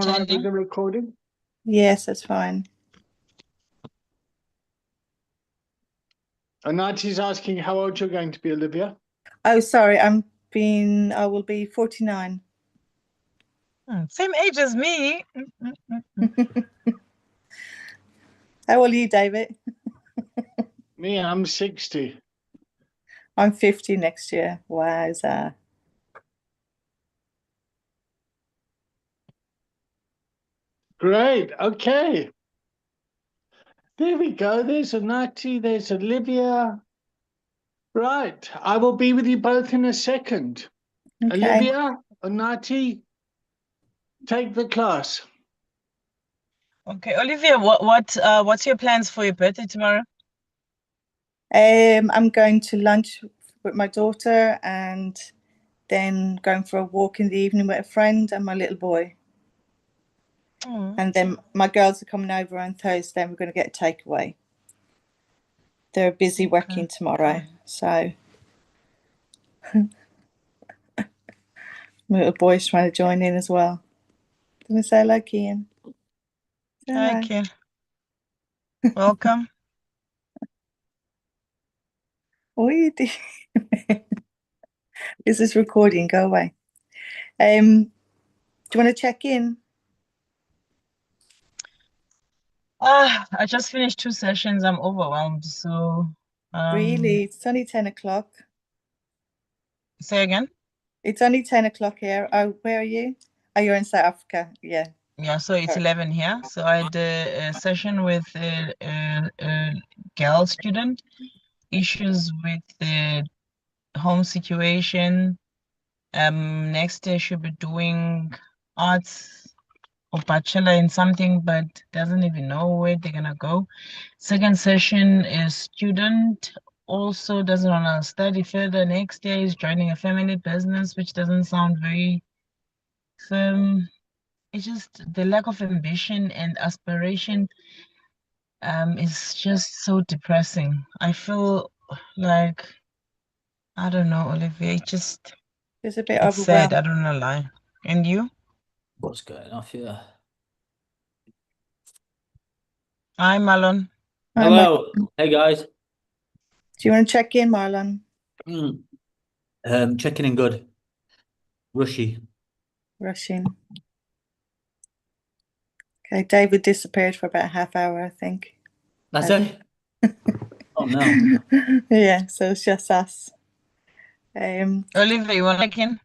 all right with attending? the recording? Yes, that's fine. Anati's asking how old you're going to be, Olivia. Oh, sorry, I will be 49. Same age as me. How old are you, David? Me, I'm 60. I'm 50 next year. Wowza. Great. Okay. There we go. There's Anati. There's Olivia. Right. I will be with you both in a second. Okay. Olivia, Anati, take the class. Okay, Olivia, what's your plans for your birthday tomorrow? I'm going to lunch with my daughter and then going for a walk in the evening with a friend and my little boy. And then my girls are coming over on Thursday and we're going to get a takeaway. They're busy working tomorrow, so my little boy's trying to join in as well. Can I say hello, Kian? Hi, Kian. Welcome. What are you doing? This is recording. Go away. Do you want to check in? I just finished 2 sessions. I'm overwhelmed. So Really? It's only 10 o'clock. Say again? It's only 10 o'clock here. Oh, where are you? Oh, you're in South Africa. Yeah. Yeah, so it's 11 here. So I had a session with a girl student, issues with the home situation. Next day she'll be doing arts or bachelor in something, but doesn't even know where they're gonna go. Second session is student, also doesn't want to study further. Next day is joining a family business, which doesn't sound very firm. It's just the lack of ambition and aspiration is just so depressing. I feel like, I don't know, Olivia, it's a bit it's sad, I don't know lie. And you? What's going off here? Hi, Marlon. Hello. Hey, guys. Do you want to check in, Marlon? Checking in good. Rushing. Okay, David disappeared for about a half hour, I think. That's it? Oh, no. Yeah, so it's just us. Olivia, you want to check in?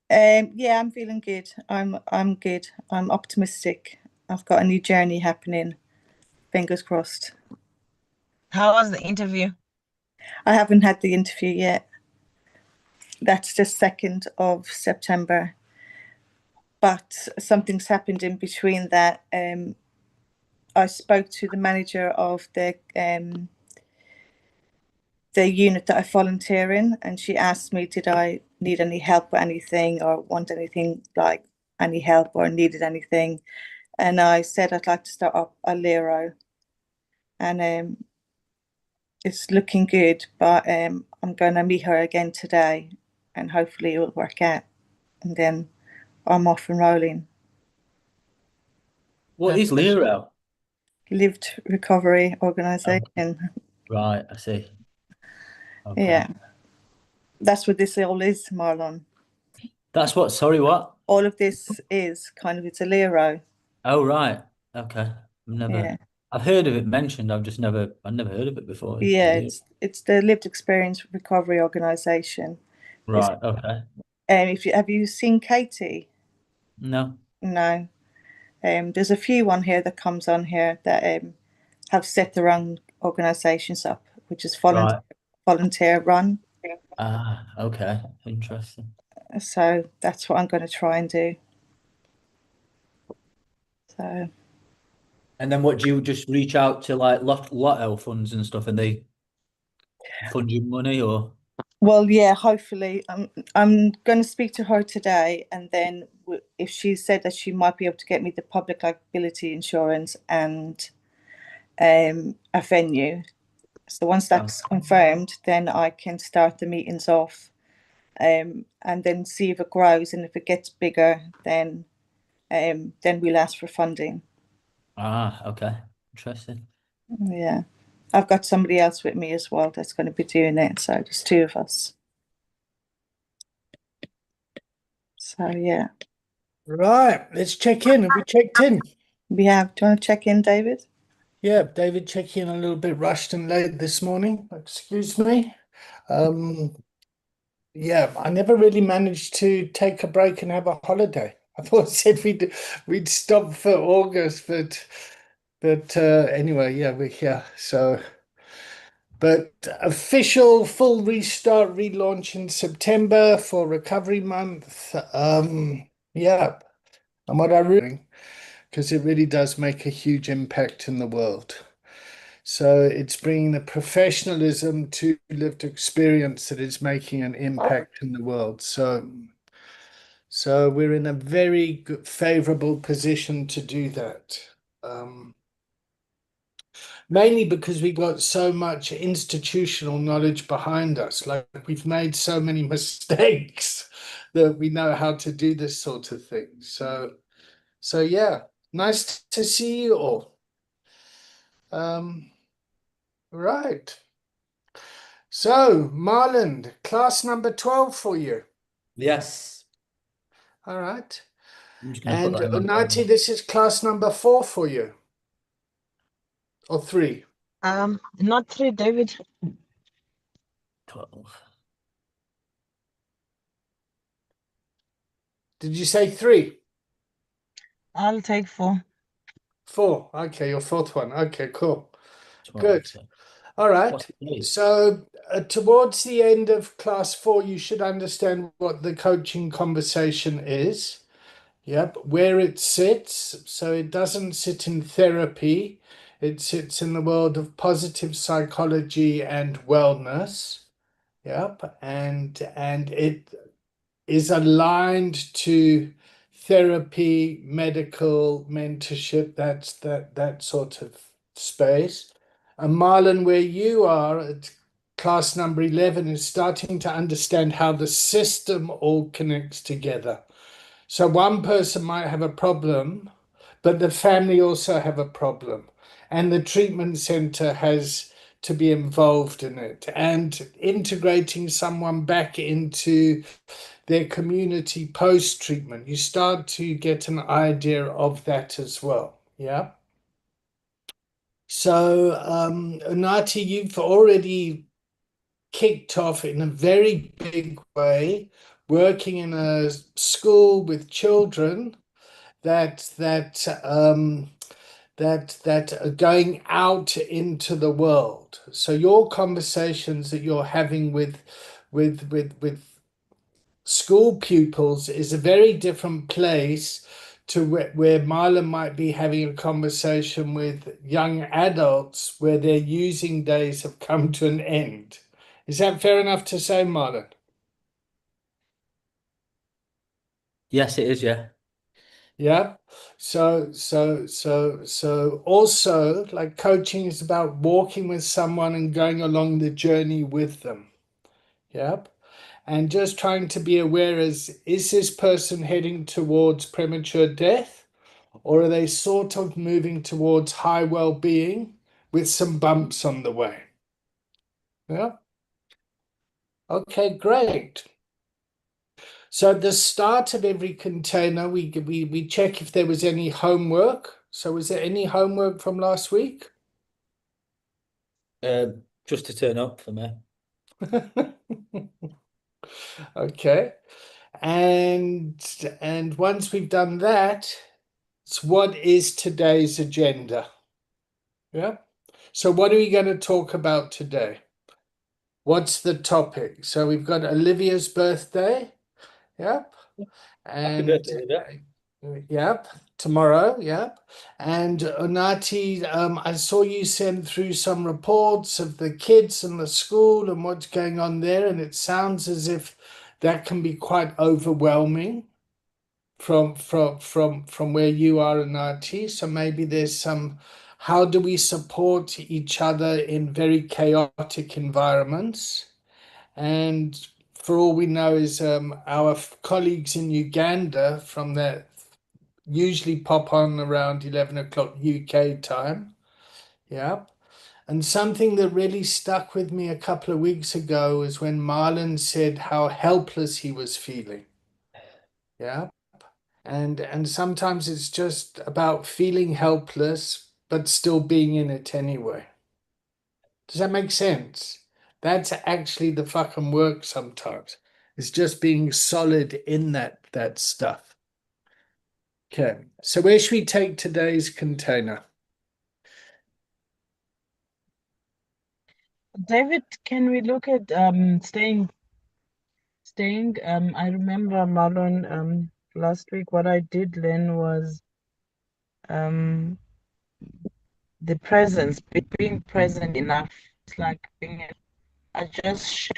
Yeah, I'm feeling good. I'm good. I'm optimistic. I've got a new journey happening. Fingers crossed. How was the interview? I haven't had the interview yet. That's the 2nd of September. But something's happened in between that. I spoke to the manager of the unit that I volunteer in, and she asked me, did I need any help with anything or want anything, like any help or needed anything. And I said I'd like to start up a Lero. And it's looking good, but I'm going to meet her again today and hopefully it will work out. And then I'm off and rolling. What is Lero? Lived Recovery Organisation. Oh, right, I see. Okay. Yeah. That's what this all is, Marlon. That's what? Sorry, what? All of this is kind of, it's a Lero. Oh, right. Okay. I've heard of it mentioned. I've never heard of it before. Yeah, it's the Lived Experience Recovery Organisation. Right. Okay. And have you seen Katie? No. No. There's a few on here that comes on here that have set their own organisations up, which is volunteer run. Ah, okay. Interesting. So that's what I'm going to try and do. So. And then what, do you just reach out to like Lotto funds and stuff and they fund you money or? Well, yeah, hopefully. I'm going to speak to her today, and then if she said that she might be able to get me the public liability insurance and a venue. So once that's confirmed, then I can start the meetings off and then see if it grows, and if it gets bigger, then then we'll ask for funding. Ah, okay. Interesting. Yeah. I've got somebody else with me as well that's going to be doing it. So there's two of us. So yeah. Right, let's check in. Have we checked in? Do you want to check in, David? Yeah, David, checking in a little bit rushed and late this morning. Excuse me. Yeah, I never really managed to take a break and have a holiday. I thought I said we'd stop for August, but anyway, yeah, we're here. So, but official full restart relaunch in September for Recovery Month. Yeah, and what I really, because it really does make a huge impact in the world. So it's bringing the professionalism to lived experience that is making an impact in the world. So we're in a very good, favorable position to do that. Mainly because we got so much institutional knowledge behind us. Like we've made so many mistakes that we know how to do this sort of thing. So yeah, nice to see you all. Right. So, Marland, class number 12 for you. Yes. All right. I'm just going to put And that in my Unati, phone. this is class number 4 for you. Or 3. Not 3, David. 12. Did you say 3? I'll take 4. 4. Okay, your fourth one. Okay, cool. 12. Good. All right. What's the date? So, towards the end of class 4, you should understand what the coaching conversation is. Yep, where it sits. So it doesn't sit in therapy. It sits in the world of positive psychology and wellness. Yep, and it is aligned to therapy, medical, mentorship, that sort of space. And Marlon, where you are at class number 11 is starting to understand how the system all connects together. So one person might have a problem, but the family also have a problem, and the treatment center has to be involved in it, and integrating someone back into their community post treatment. You start to get an idea of that as well. Yeah. So, Unati, you've already kicked off in a very big way, working in a school with children that are going out into the world. So your conversations that you're having with school pupils is a very different place to where Marlon might be having a conversation with young adults where their using days have come to an end. Is that fair enough to say, Marlon? Yes, it is, yeah. Yeah. So also like coaching is about walking with someone and going along the journey with them. Yep. And just trying to be aware is this person heading towards premature death, or are they sort of moving towards high well-being with some bumps on the way? Yeah. Okay, great. So at the start of every container, we check if there was any homework. So was there any homework from last week? Just to turn up for me. Okay. And once we've done that, it's what is today's agenda? Yeah. So what are we going to talk about today? What's the topic? So we've got Olivia's birthday. Yep. Happy And birthday, Olivia. yep, tomorrow, yep. And Onati, I saw you send through some reports of the kids and the school and what's going on there, and it sounds as if that can be quite overwhelming from where you are, Onati. So maybe there's some, how do we support each other in very chaotic environments? And for all we know is our colleagues in Uganda from that usually pop on around 11 o'clock UK time. Yeah. And something that really stuck with me a couple of weeks ago is when Marlon said how helpless he was feeling. Yeah. And sometimes it's just about feeling helpless, but still being in it anyway. Does that make sense? That's actually the fucking work sometimes. It's just being solid in that stuff. Okay, so where should we take today's container? David, can we look at staying? I remember, Marlon, last week what I did learn was the presence, being present enough. It's like being. I just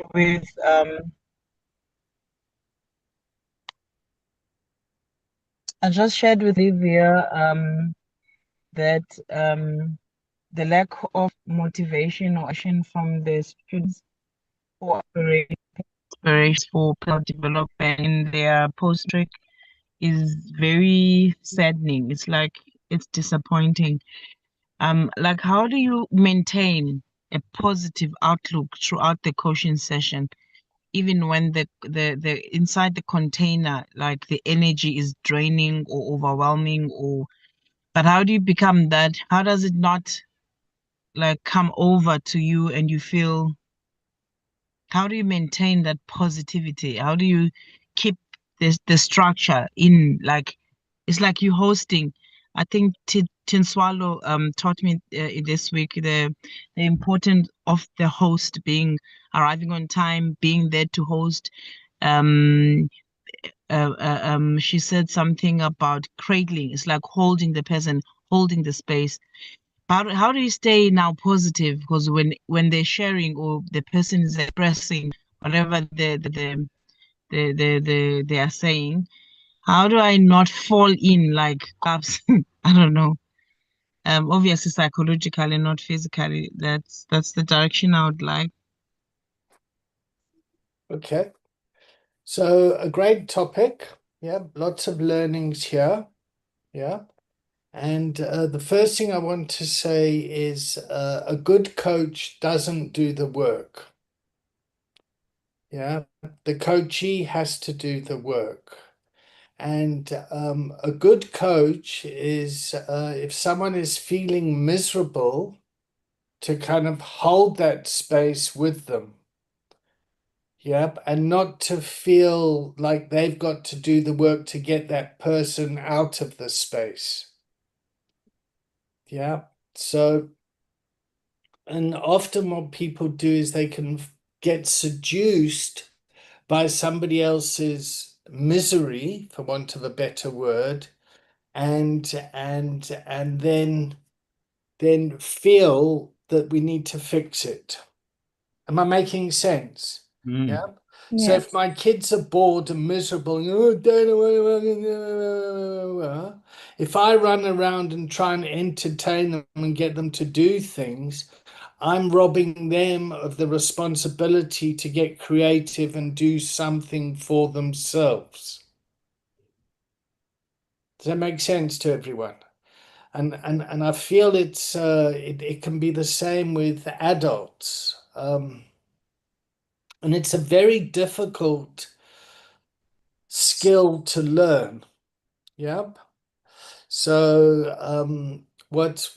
shared with Olivia that the lack of motivation or action from the students who operate for personal development in their post-trick is very saddening. It's like it's disappointing. Like how do you maintain a positive outlook throughout the coaching session, even when the inside the container, like the energy is draining or overwhelming, or but how do you become that? How does it not like come over to you and you feel, how do you maintain that positivity? How do you keep the structure in, like it's like you hosting. I think Tinswalo taught me this week the importance of the host being arriving on time, being there to host. Um, she said something about cradling. It's like holding the person, holding the space. How do you stay now positive? Because when they're sharing or the person is expressing whatever they are saying, how do I not fall in like perhaps I don't know. Obviously psychologically, not physically. That's the direction I would like. Okay, so a great topic. Yeah, lots of learnings here. Yeah. And the first thing I want to say is a good coach doesn't do the work. Yeah, the coachee has to do the work. And a good coach is if someone is feeling miserable, to kind of hold that space with them. Yep, and not to feel like they've got to do the work to get that person out of the space. Yeah, so, and often what people do is they can get seduced by somebody else's misery, for want of a better word, and then feel that we need to fix it. Am I making sense? Yeah. So if my kids are bored and miserable, oh, if I run around and try and entertain them and get them to do things, I'm robbing them of the responsibility to get creative and do something for themselves. Does that make sense to everyone? And I feel it can be the same with adults. And it's a very difficult skill to learn. Yep. So what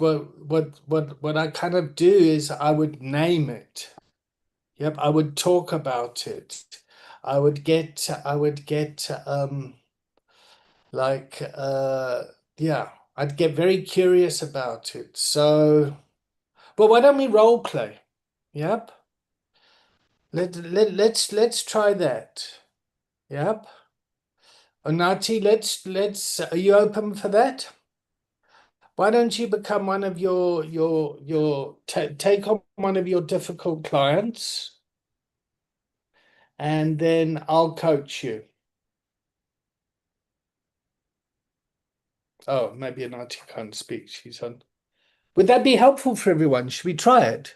I kind of do is I would name it. Yep, I would talk about it. I would get like yeah, I'd get very curious about it. So, but why don't we role play? Yep. Let's try that. Yep. Onati, let's are you open for that? Why don't you become one of your take on one of your difficult clients and then I'll coach you. Oh, maybe Onati can't speak. She's on. Would that be helpful for everyone? Should we try it?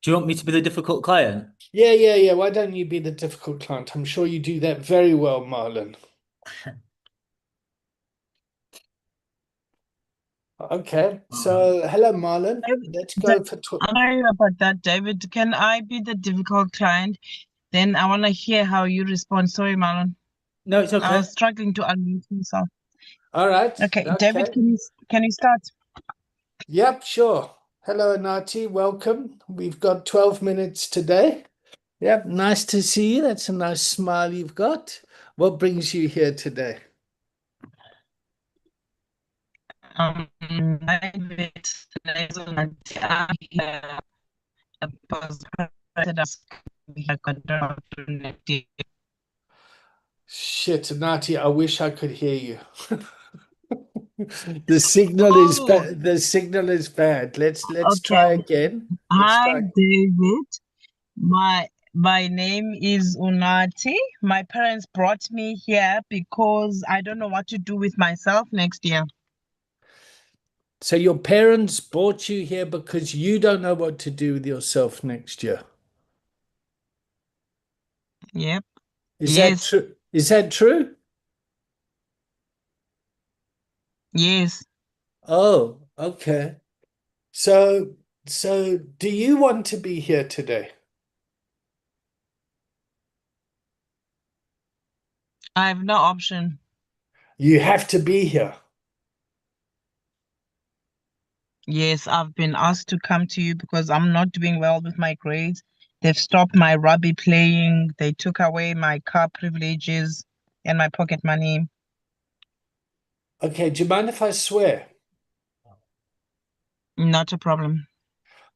Do you want me to be the difficult client? Yeah. Why don't you be the difficult client? I'm sure you do that very well, Marlon. Okay, so hello, Marlon. Let's go for Sorry about that, David. Can I be the difficult client? Then I want to hear how you respond. Sorry, Marlon. No, it's I okay. was struggling to unmute myself. All right. Okay, David, Okay. can you start? Yep, sure. Hello, Anati. Welcome. We've got 12 minutes today. Yep, nice to see you. That's a nice smile you've got. What brings you here today? David, Shit, Anati, I wish I could hear you. The signal is Oh, bad. The signal is bad. Let's okay. try again. Let's Hi, try. David. My name is Unati. My parents brought me here because I don't know what to do with myself next year. So your parents brought you here because you don't know what to do with yourself next year. Yep. Is that Yes. true? Is that true? Yes. Oh, okay. So do you want to be here today? I have no option. You have to be here. Yes, I've been asked to come to you because I'm not doing well with my grades. They've stopped my rugby playing. They took away my car privileges and my pocket money. Okay, do you mind if I swear? Not a problem.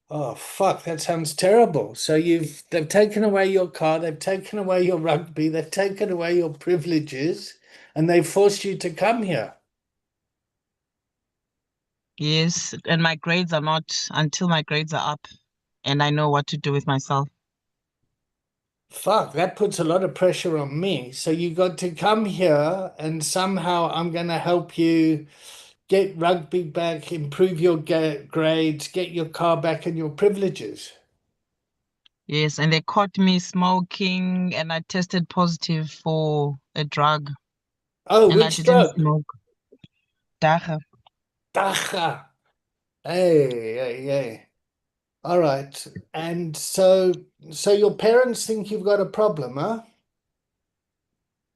Oh, fuck, that sounds terrible. So they've taken away your car, they've taken away your rugby, they've taken away your privileges, and they've forced you to come here. Yes, and my grades are not until my grades are up and I know what to do with myself. Fuck, that puts a lot of pressure on me. So you got to come here, and somehow I'm going to help you get rugby back, improve your grades, get your car back and your privileges. Yes, and they caught me smoking and I tested positive for a drug Oh, and I which didn't drug? smoke. Dacha. Dacha. Hey, hey, hey. All right. And so your parents think you've got a problem, huh?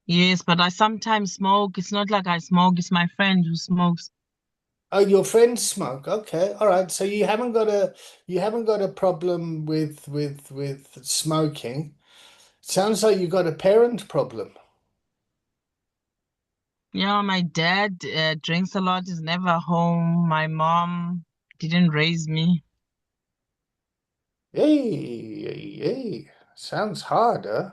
Yes, but I sometimes smoke. It's not like I smoke, it's my friend who smokes. Oh, your friends smoke. Okay. All right. So you haven't got a problem with smoking. Sounds like you got a parent problem. Yeah, my dad drinks a lot, is never home. My mom didn't raise me. Hey, hey, hey. Sounds hard, huh?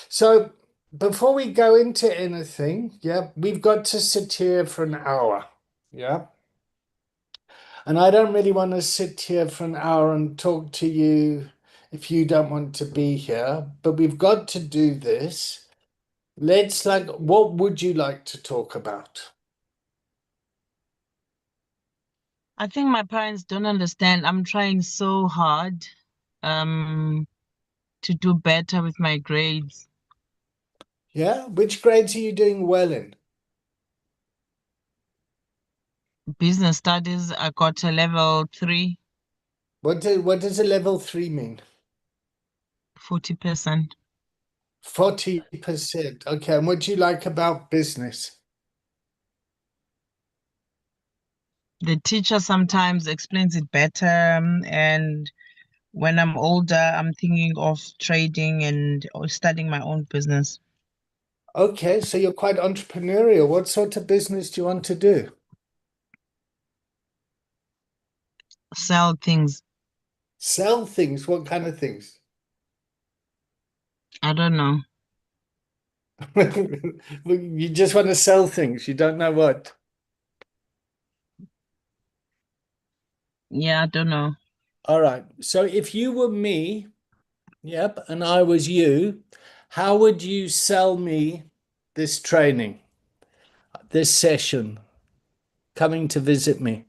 So before we go into anything, yeah, we've got to sit here for an hour. Yeah. And I don't really want to sit here for an hour and talk to you if you don't want to be here, but we've got to do this. What would you like to talk about? I think my parents don't understand. I'm trying so hard um to do better with my grades. Yeah, which grades are you doing well in? Business studies, I got a level 3, What does a level three mean? 40%. 40%. Okay, and what do you like about business? The teacher sometimes explains it better, and when I'm older, I'm thinking of trading and or starting my own business. Okay, so you're quite entrepreneurial. What sort of business do you want to do? Sell things. Sell things. What kind of things? I don't know. You just want to sell things. You don't know what. Yeah, I don't know. All right. So if you were me, yep, and I was you, how would you sell me this training, this session, coming to visit me?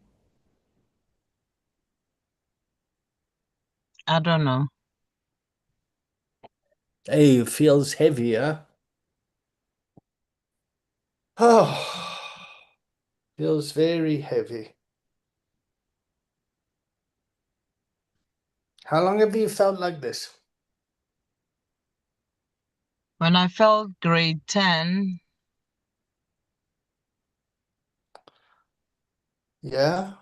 I don't know. Hey, it feels heavier. Oh, feels very heavy. How long have you felt like this? When I felt grade 10, Yeah,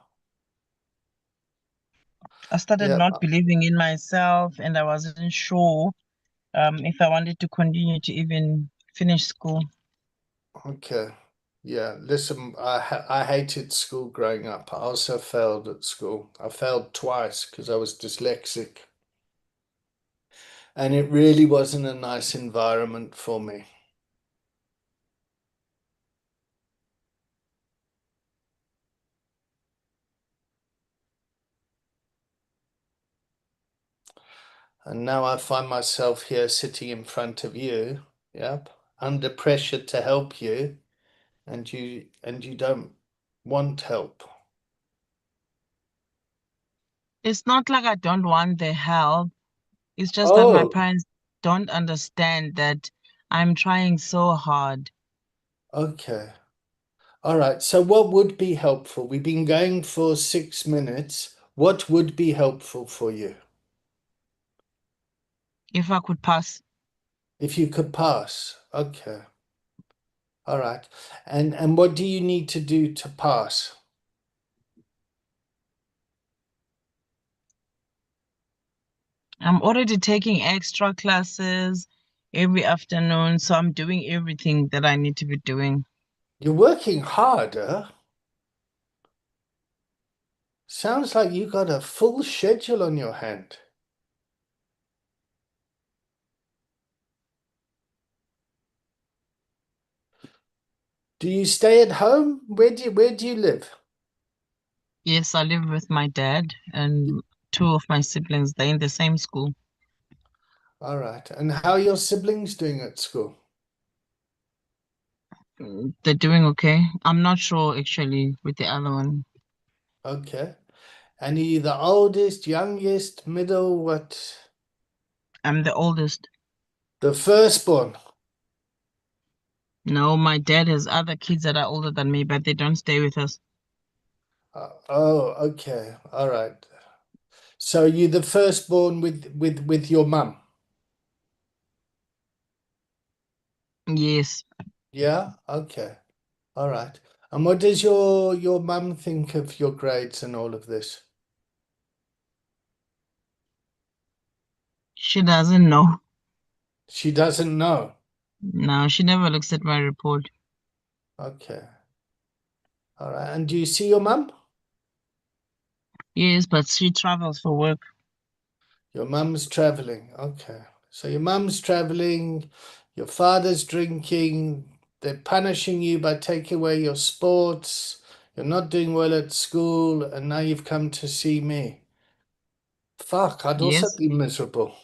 I started yeah, not believing in myself, and I wasn't sure if I wanted to continue to even finish school. okay. Yeah, listen, I hated school growing up. I also failed at school. I failed twice because I was dyslexic. And it really wasn't a nice environment for me. And now I find myself here sitting in front of you, yep, under pressure to help you, and you don't want help. It's not like I don't want the help. It's just that my Oh, parents don't understand that I'm trying so hard. okay. All right. So what would be helpful? We've been going for 6 minutes. What would be helpful for you If I could pass, if you could pass? Okay. All right. And what do you need to do to pass? I'm already taking extra classes every afternoon, so I'm doing everything that I need to be doing. You're working harder. Sounds like you got a full schedule on your hand. Do you stay at home? Where do you live? Yes, I live with my dad and two of my siblings. They're in the same school. All right. And how are your siblings doing at school? They're doing okay. I'm not sure actually with the other one. Okay. And are you the oldest, youngest, middle, what? I'm the oldest. The firstborn. No, my dad has other kids that are older than me, but they don't stay with us. Oh, okay. All right. So you the firstborn with your mum? Yes, Yeah? Okay. All right. And what does your mum think of your grades and all of this? she doesn't know. She doesn't know. No, she never looks at my report. Okay. All right. And do you see your mum? Yes, but she travels for work. Your mum's traveling. Okay. So your mum's traveling, your father's drinking, they're punishing you by taking away your sports, you're not doing well at school, and now you've come to see me. Fuck, I'd also Yes, be miserable.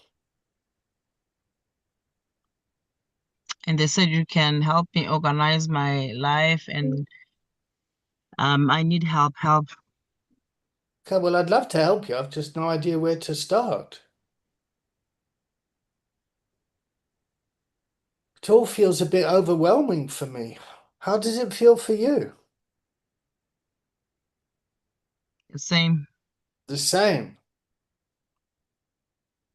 and they said you can help me organize my life, and I need help. Okay, well, I'd love to help you. I've just no idea where to start. It all feels a bit overwhelming for me. How does it feel for you? Same. The same.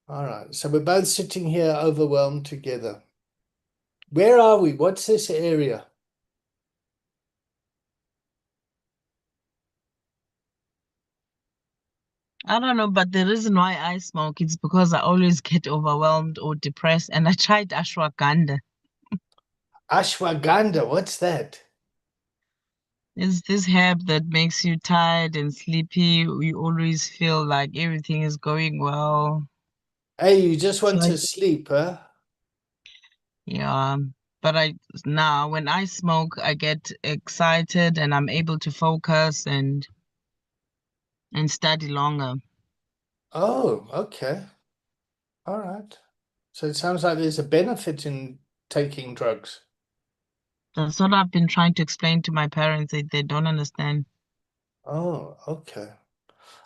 All right. So we're both sitting here overwhelmed together. Where are we? What's this area? I don't know, but the reason why I smoke is because I always get overwhelmed or depressed, and I tried ashwagandha. Ashwagandha, what's that? It's this herb that makes you tired and sleepy. You always feel like everything is going well. Hey, you just So want to sleep, huh? yeah, but I now when I smoke, I get excited and I'm able to focus and study longer. Oh, okay. All right. So it sounds like there's a benefit in taking drugs. That's what I've been trying to explain to my parents. They don't understand. Oh, okay.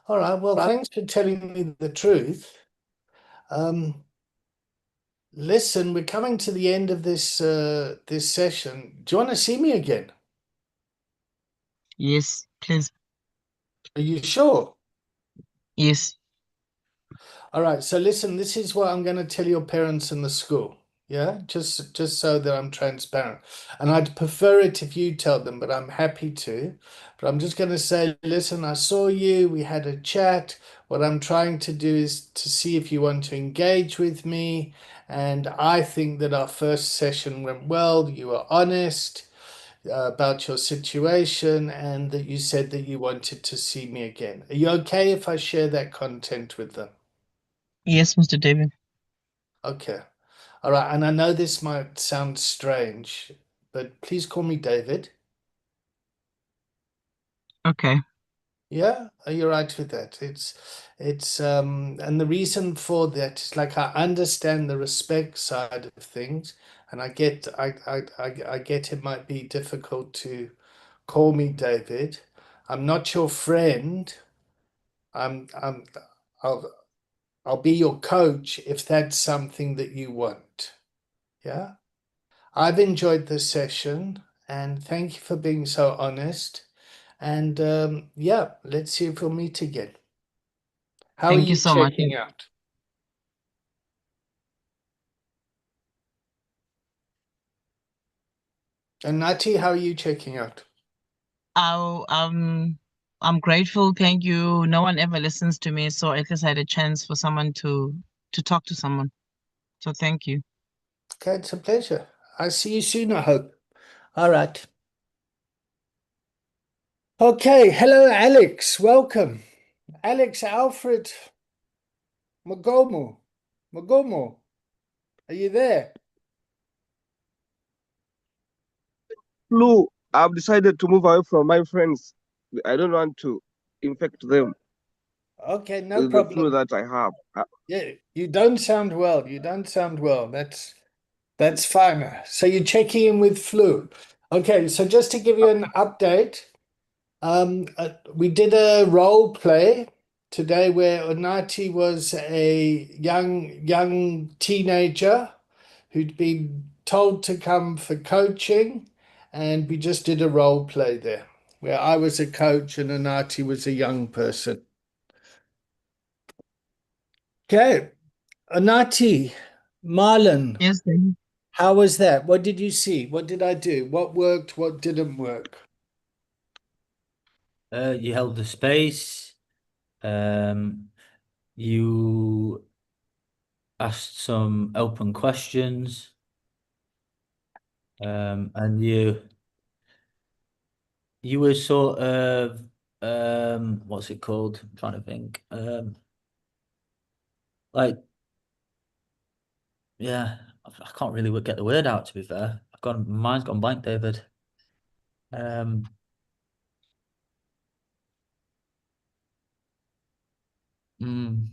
All right. Well, thanks for telling me the truth. Um, Listen, we're coming to the end of this session. Do you want to see me again? Yes, please. Are you sure? Yes. All right. So listen, this is what I'm going to tell your parents in the school. Yeah, just so that I'm transparent. And I'd prefer it if you tell them, but I'm happy to. But I'm just going to say, listen, I saw you, we had a chat. What I'm trying to do is to see if you want to engage with me. And I think that our first session went well. You were honest about your situation and that you said that you wanted to see me again. Are you okay if I share that content with them? Yes, Mr. David. Okay. All right. And I know this might sound strange, but please call me David. Okay. Yeah, are you right with that? And the reason for that is like I understand the respect side of things, and I get it might be difficult to call me David. I'm not your friend. I'm I'll I'll be your coach if that's something that you want. Yeah. I've enjoyed the session and thank you for being so honest. And yeah, let's see if we'll meet again. How are Thank you you so much. checking out? And Nati, how are you checking out? I'll, I'm grateful. Thank you. No one ever listens to me, so at least I had a chance for someone to talk to someone. So thank you. Okay, it's a pleasure. I'll see you soon, I hope. All right. Okay, hello, Alex. Welcome. Alex Alfred Magomo. Magomo, are you there? Flu, I've decided to move away from my friends. I don't want to infect them Okay, no with the flu problem. that I have. Yeah, you don't sound well. You don't sound well. That's fine. So you're checking in with flu. Okay, so just to give you an update, we did a role play today where Onati was a young teenager who'd been told to come for coaching, and we just did a role play there where I was a coach and Onati was a young person. Okay, Onati, Marlon, Yes, David. how was that? What did you see? What did I do? What worked? What didn't work? You held the space. You asked some open questions. And you were sort of what's it called? I'm trying to think. Like yeah, I can't really get the word out to be fair. Mine's gone blank, David. Um, mm,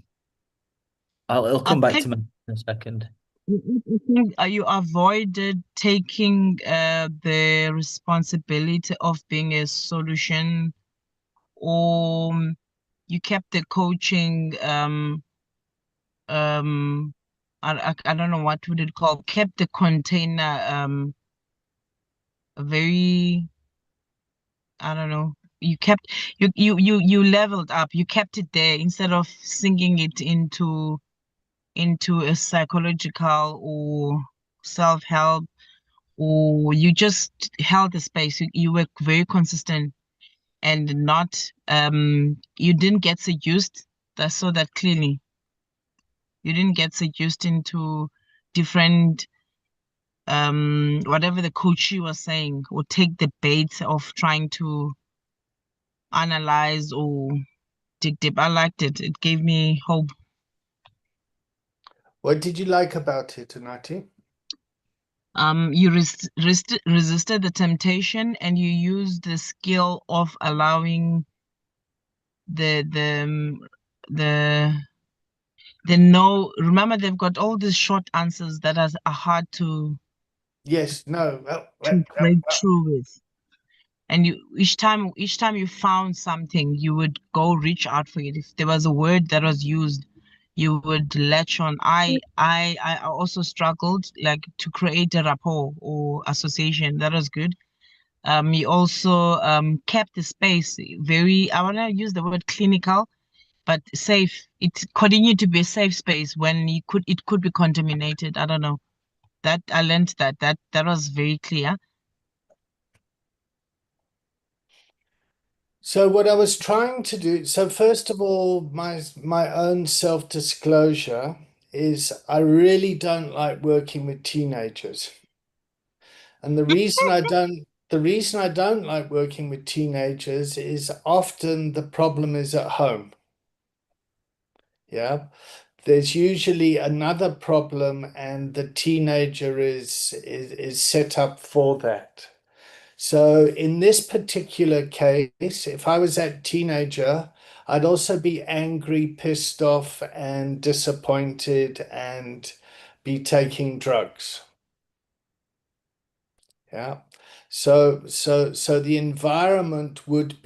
it'll I come back to think me in a second. you avoided taking the responsibility of being a solution, or you kept the coaching I don't know what would it call, kept the container very, I don't know, you kept you leveled up, you kept it there instead of sinking it into a psychological or self-help, or you just held the space. You were very consistent and not you didn't get seduced. I saw that clearly. You didn't get seduced into different whatever the coachee was saying, or take the bait of trying to analyze or dig deep. I liked it. It gave me hope. What did you like about it, Onati? You resisted the temptation, and you used the skill of allowing the the um, the the no. Remember, they've got all these short answers that are hard Yes, no. to break through with. And you, each time you found something, you would go reach out for it. If there was a word that was used, you would latch on. I also struggled like to create a rapport or association. That was good. He also kept the space very, I want to use the word clinical, but safe. It continued to be a safe space when it could be contaminated. I don't know. That I learned that was very clear. So what I was trying to do, so first of all, my own self-disclosure is I really don't like working with teenagers. And the reason I don't like working with teenagers is often the problem is at home. Yeah. There's usually another problem and the teenager is set up for that. So in this particular case, if I was that teenager, I'd also be angry, pissed off, and disappointed and be taking drugs. Yeah. So the environment would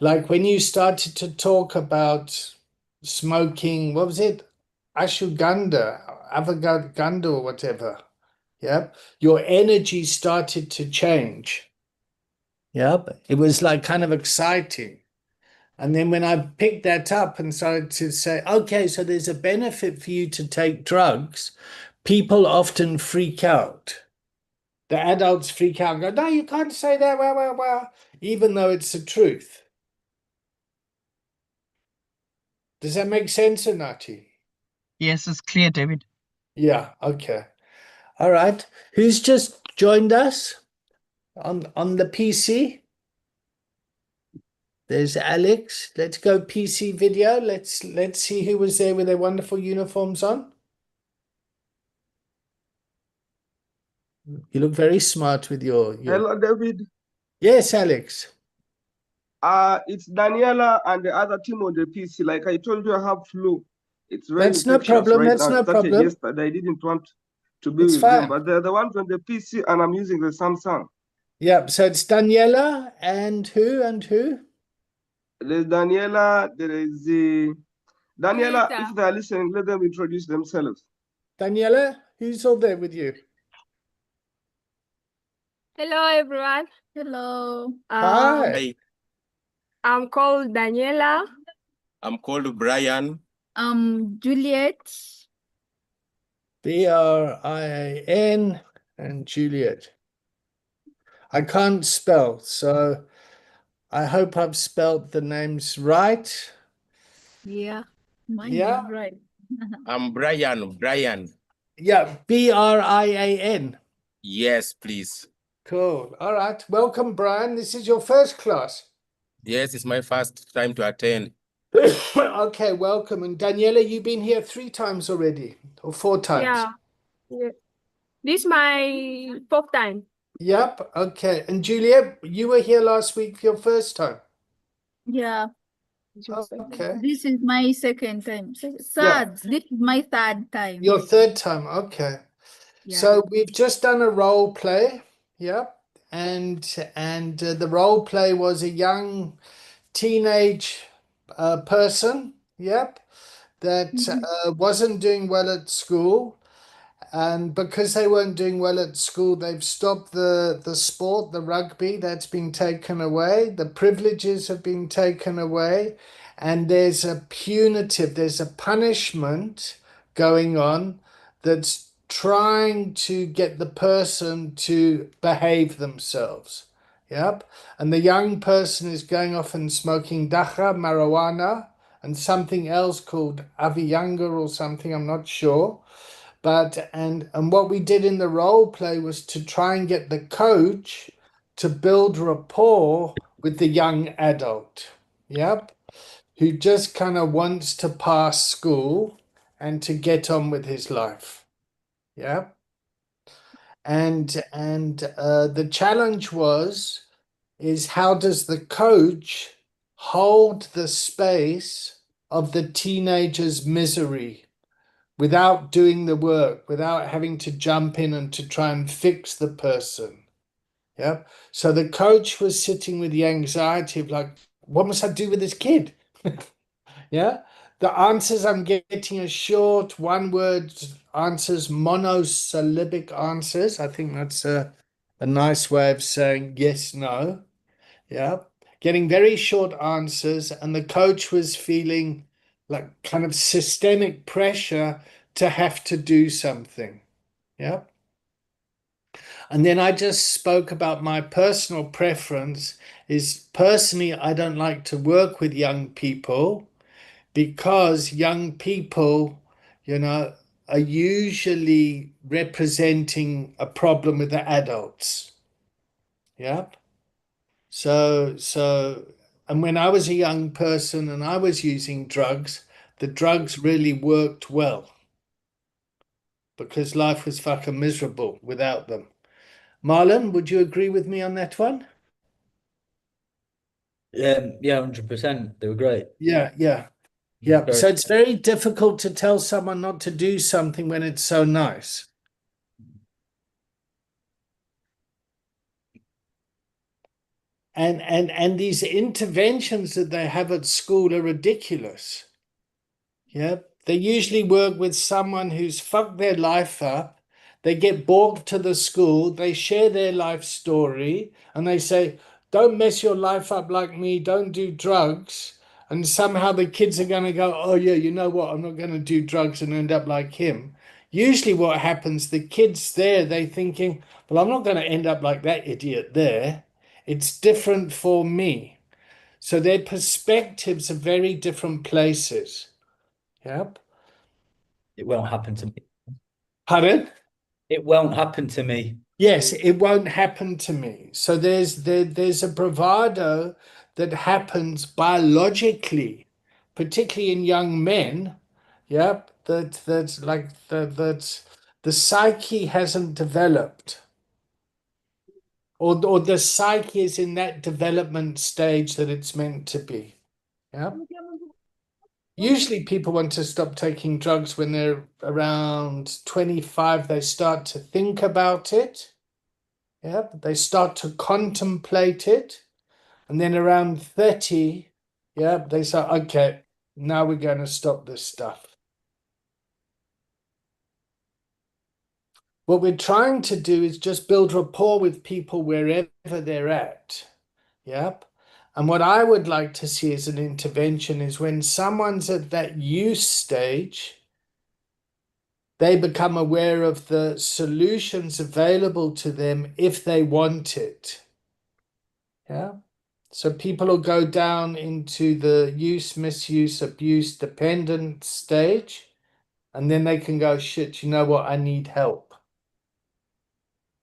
like when you started to talk about smoking, what was it? Avaganda or whatever. Yeah. Your energy started to change. Yep. It was like kind of exciting. And then when I picked that up and started to say, okay, so there's a benefit for you to take drugs, people often freak out. The adults freak out and go, no, you can't say that, well, even though it's the truth. Does that make sense, Anati? Yes, it's clear, David. Yeah, okay. All right. Who's just joined us on the PC? There's Alex. Let's go PC video. Let's see who was there with their wonderful uniforms on. You look very smart with your Hello, David. Yes, Alex. It's Daniela and the other team on the PC. Like I told you, I have flu. It's very That's no infectious problem. right That's now. no It started problem. yesterday. I didn't want to be It's with them, fine. but they're the ones on the PC, and I'm using the Samsung. Yep. So it's Daniela and who and who? There's Daniela. There is Daniela. Peter. If they are listening, let them introduce themselves. Daniela, who's all there with you? Hello, everyone. Hello. Hi. I'm called Daniela. I'm called Brian. Juliet. Brian and Juliet. I can't spell, so I hope I've spelled the names right. Yeah. Mine Yeah. is right. I'm Brian. Yeah, Brian. Yes, please. Cool. All right. Welcome, Brian. This is your first class. Yes, it's my first time to attend. Okay, welcome. And Daniela, you've been here 3 times already, or 4 times? Yeah. This is my fourth time. Yep. Okay. And Juliet, you were here last week for your first time. Yeah, Okay. this is my second time. Yeah. This is my third time. Your third time. Okay. Yeah. So we've just done a role play. Yep. And the role play was a young teenage person. Yep. That wasn't doing well at school. And because they weren't doing well at school, they've stopped the sport, the rugby, that's been taken away. The privileges have been taken away. And there's a punishment going on that's trying to get the person to behave themselves. Yep. And the young person is going off and smoking dacha, marijuana, and something else called aviyanga or something, I'm not sure. But and what we did in the role play was to try and get the coach to build rapport with the young adult. Yep. Who just kind of wants to pass school and to get on with his life. Yeah. And the challenge is how does the coach hold the space of the teenager's misery without doing the work, without having to jump in and to try and fix the person. Yeah. So the coach was sitting with the anxiety of like, what must I do with this kid? Yeah. The answers I'm getting are short, one-word answers, monosyllabic answers. I think that's a nice way of saying yes, no. Yeah. Getting very short answers, and the coach was feeling like kind of systemic pressure to have to do something. Yeah. And then I just spoke about my personal preference is personally, I don't like to work with young people because young people, you know, are usually representing a problem with the adults. Yeah. And when I was a young person and I was using drugs, the drugs really worked well because life was fucking miserable without them. Marlon, would you agree with me on that one? Yeah, 100%. They were great. Yeah, yeah, yeah. So it's very difficult to tell someone not to do something when it's so nice. And these interventions that they have at school are ridiculous. Yeah, they usually work with someone who's fucked their life up. They get brought to the school, they share their life story, and they say, don't mess your life up like me, don't do drugs. And somehow the kids are going to go, oh, yeah, you know what? I'm not going to do drugs and end up like him. Usually, what happens, the kids there, they thinking, well, I'm not going to end up like that idiot there. It's different for me. So their perspectives are very different places. Yep. It won't happen to me. Pardon? It won't happen to me. Yes, it won't happen to me. So there's a bravado that happens biologically, particularly in young men. Yep, that's like that's the psyche hasn't developed, or the psyche is in that development stage that it's meant to be. Yeah. Usually people want to stop taking drugs when they're around 25, they start to think about it. Yeah, they start to contemplate it. And then around 30, yeah, they say, okay, now we're going to stop this stuff. What we're trying to do is just build rapport with people wherever they're at. Yep. And what I would like to see as an intervention is when someone's at that use stage, they become aware of the solutions available to them if they want it. Yeah. So people will go down into the use, misuse, abuse, dependent stage, and then they can go, shit, you know what? I need help.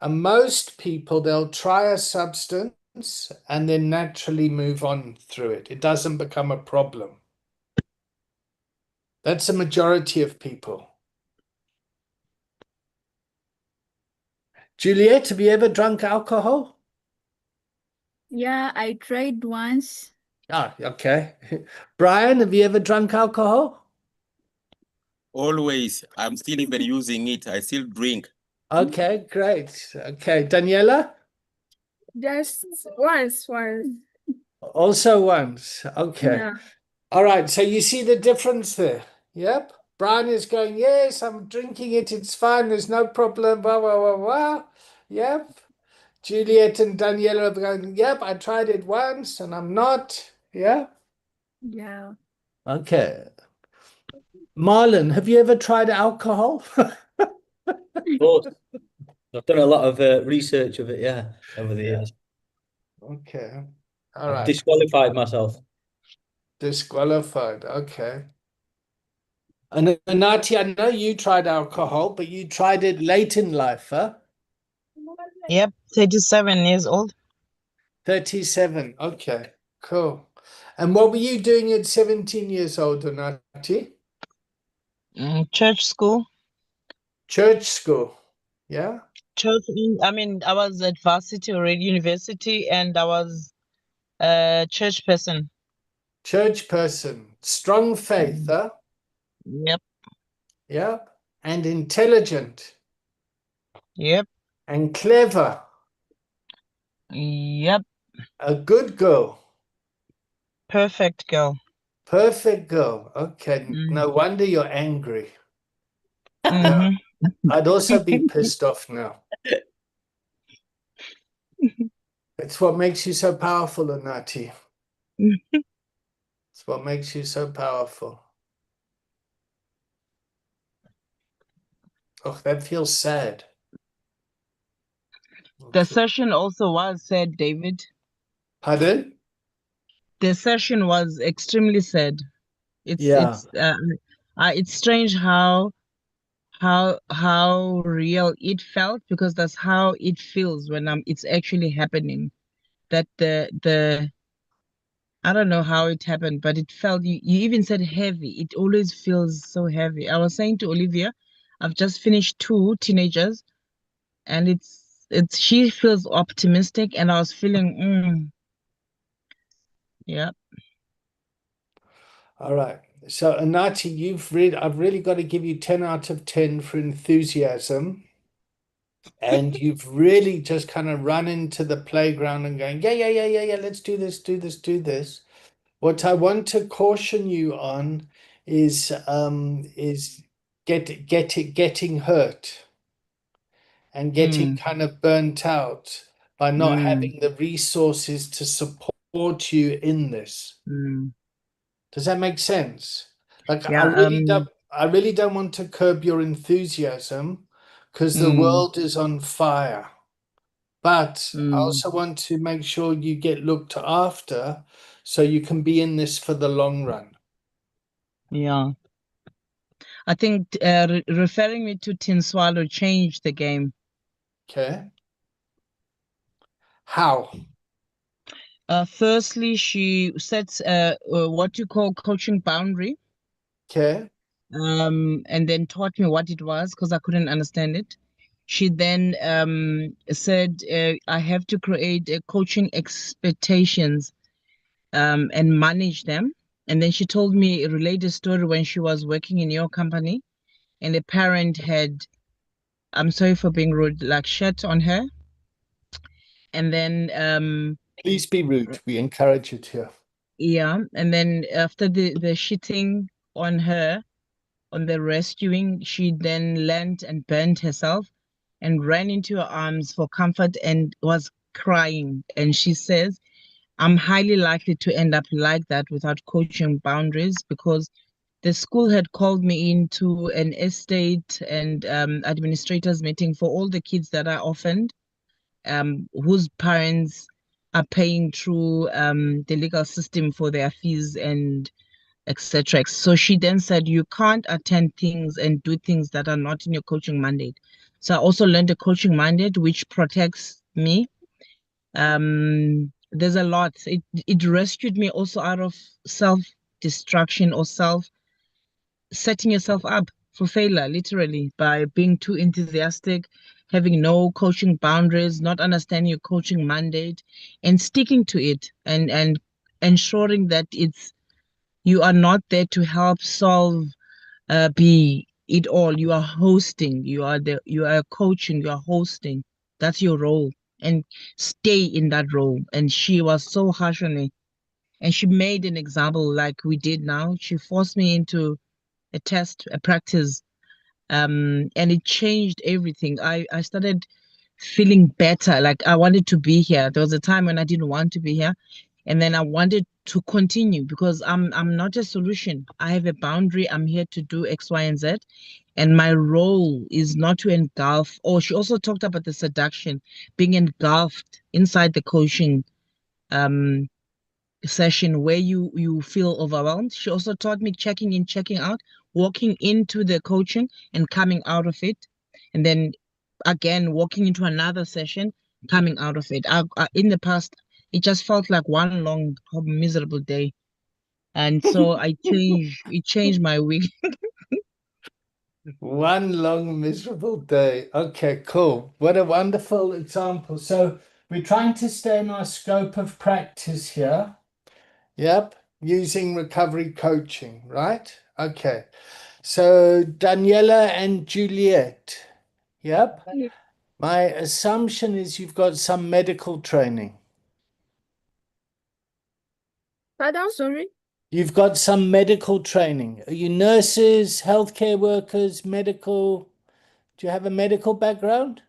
And most people, they'll try a substance and then naturally move on through it. It doesn't become a problem. That's a majority of people. Juliet, have you ever drunk alcohol? Yeah, I tried once. Ah, okay. Brian, have you ever drunk alcohol? Always. I'm still even using it. I still drink. Okay, great. Okay, Daniela? Just once. Also once. Okay. Yeah. All right. So you see the difference there. Yep. Brian is going, yes, I'm drinking it. It's fine. There's no problem. Blah, blah, blah, blah. Yep. Juliet and Daniela are going, yep, I tried it once and I'm not. Yeah. Yeah. Okay. Marlon, have you ever tried alcohol? But I've done a lot of research of it, yeah, over the years. Okay. All I've right. disqualified myself. Disqualified. Okay. And Anati, I know you tried alcohol, but you tried it late in life, huh? Yep, 37 years old. 37. Okay, cool. And what were you doing at 17 years old, Anati? Church school. Church school. Yeah. I was at varsity already, university, and I was a church person. Church person. Strong faith, huh? Yep, Yeah. And intelligent yep, and clever. yep. A good girl. Perfect girl. Perfect girl. Okay. Mm. No wonder you're angry. Mhm. I'd also be pissed off now. It's what makes you so powerful, Anati. It's what makes you so powerful. Oh, that feels sad. The session also was sad, David. Pardon? The session was extremely sad. Yeah. It's strange how real it felt, because that's how it feels when it's actually happening. That the I don't know how it happened, but it felt, you even said heavy. It always feels so heavy. I was saying to Olivia, I've just finished 2 teenagers, and she feels optimistic, and I was feeling yeah. All right. So, Anati, I've really got to give you 10 out of 10 for enthusiasm. And you've really just kind of run into the playground and going, yeah, let's do this, do this, do this. What I want to caution you on is getting hurt and getting kind of burnt out by not having the resources to support you in this. Does that make sense? Like Yeah, I really don't want to curb your enthusiasm because the world is on fire. But I also want to make sure you get looked after so you can be in this for the long run. yeah. I think referring me to Tin Swallow changed the game. Okay. How? Firstly, she sets what you call coaching boundary, Okay. and then taught me what it was, because I couldn't understand it. She then said I have to create coaching expectations and manage them. And then she told me, relate a story when she was working in your company, and a parent had, I'm sorry for being rude, like shat on her. And then Please be rude. We encourage it here. yeah, and then after the shitting on her, on the rescuing, she then leant and burned herself and ran into her arms for comfort and was crying. And she says, I'm highly likely to end up like that without coaching boundaries, because the school had called me into an estate and administrators meeting for all the kids that are orphaned, whose parents are paying through the legal system for their fees and etc. So she then said, you can't attend things and do things that are not in your coaching mandate. So I also learned a coaching mandate which protects me. There's a lot. It rescued me also out of self-destruction or setting yourself up for failure, literally, by being too enthusiastic, having no coaching boundaries, not understanding your coaching mandate, and sticking to it, and ensuring that you are not there to help solve be it all. You are hosting, you are coaching, you are hosting. That's your role. And stay in that role. And she was so harsh on me. And she made an example like we did now. She forced me into a test, a practice, and it changed everything. I started feeling better. Like I wanted to be here. There was a time when I didn't want to be here, and then I wanted to continue, because I'm not a solution. I have a boundary. I'm here to do X, Y, and Z, and my role is not to engulf. Oh, she also talked about the seduction, being engulfed inside the coaching um session where you feel overwhelmed. She also taught me checking in, checking out, walking into the coaching and coming out of it, and then again walking into another session, coming out of it. In the past, it just felt like one long miserable day, and so it changed my week. One long miserable day. Okay, cool. What a wonderful example. So we're trying to stay in our scope of practice here. Yep, using recovery coaching, right? Okay. So Daniela and Juliet. Yep. My assumption is you've got some medical training. Pardon, sorry. You've got some medical training. Are you nurses, healthcare workers, medical? Do you have a medical background?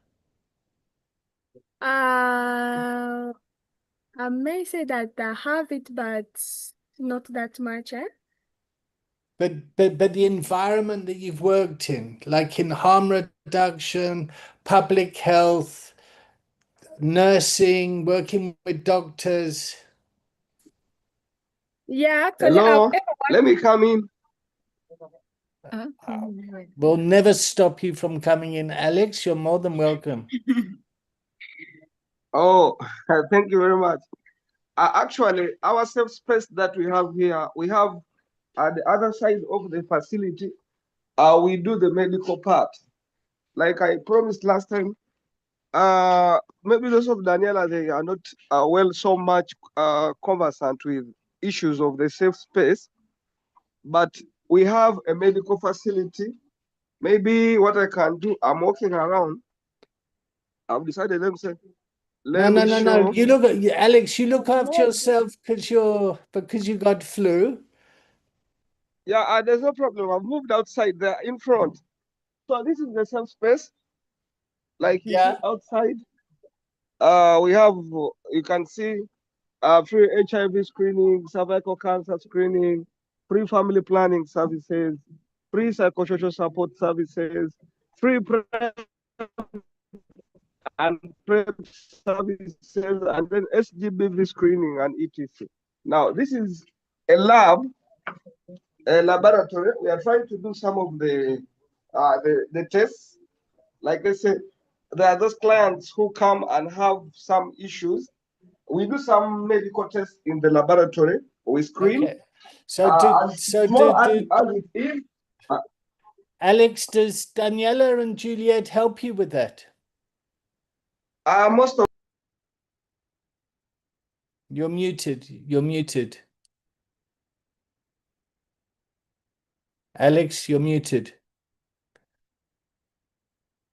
I may say that I have it, but not that much, eh? But the environment that you've worked in, like in harm reduction, public health, nursing, working with doctors. Yeah, actually, Hello, let me come in. We'll never stop you from coming in, Alex. You're more than welcome. Oh, thank you very much. Actually, our safe space that we have here, we have at the other side of the facility, we do the medical part. Like I promised last time, maybe those of Daniela, they are not well so much conversant with issues of the safe space, but we have a medical facility. Maybe what I can do, I'm walking around. I've decided, let me No. show. You look at Alex. You look after yourself because you got flu. Yeah, there's no problem. I've moved outside there in front. So this is the safe space. Like you see Yeah. outside, we have, you can see free HIV screening, cervical cancer screening, free family planning services, free psychosocial support services, free PrEP and PrEP services, and then SGBV screening and etc. Now, this is a lab, a laboratory. We are trying to do some of the tests. Like I said, there are those clients who come and have some issues. We do some medical tests in the laboratory. We screen. Okay. So As small as it is, Alex, does Daniela and Juliet help you with that? most of You're muted. You're muted. Alex, you're muted.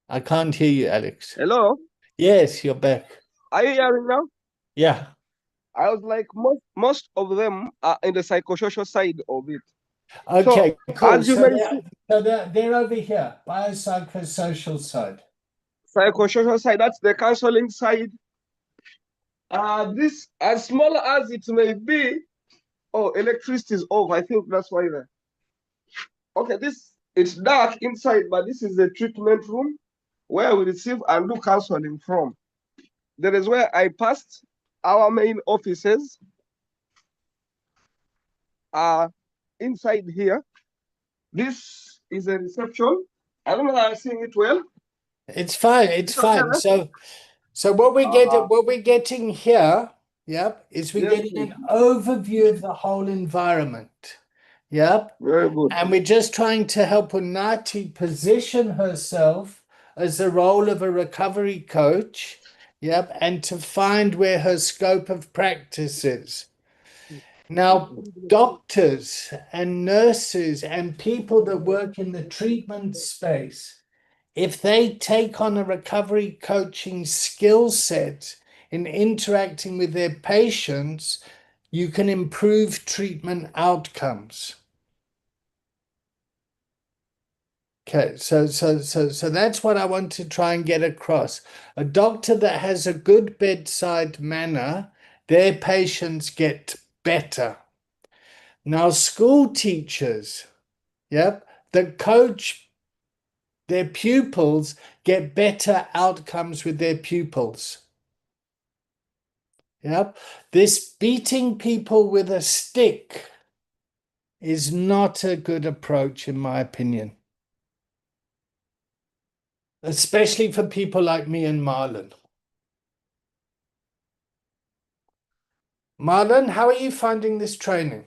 I can't hear you, Alex. hello, Yes, you're back. are you hearing now? Yeah. I was like most of them are in the psychosocial side of it. Okay, So cool. as you may see, They're over here, biopsychosocial side. psychosocial side, that's the counseling side. This, as small as it may be, oh, electricity is off. I think that's why there. Okay, this, it's dark inside, but this is the treatment room where we receive and do counseling from. That is where I passed our main offices are inside here. This is a reception. I don't know if I'm seeing it well. It's fine. It's Okay, fine. So what we're getting here, yep, is we're yes, getting please. an overview of the whole environment. Yep. Very good. And we're just trying to help Unati position herself as the role of a recovery coach. Yep. And to find where her scope of practice is. Now, doctors and nurses and people that work in the treatment space, if they take on a recovery coaching skill set in interacting with their patients, you can improve treatment outcomes. Okay, so that's what I want to try and get across. A doctor that has a good bedside manner, their patients get better. Now, school teachers, yep, that coach their pupils get better outcomes with their pupils. Yep, this beating people with a stick is not a good approach, in my opinion. Especially for people like me and Marlon. Marlon, how are you finding this training?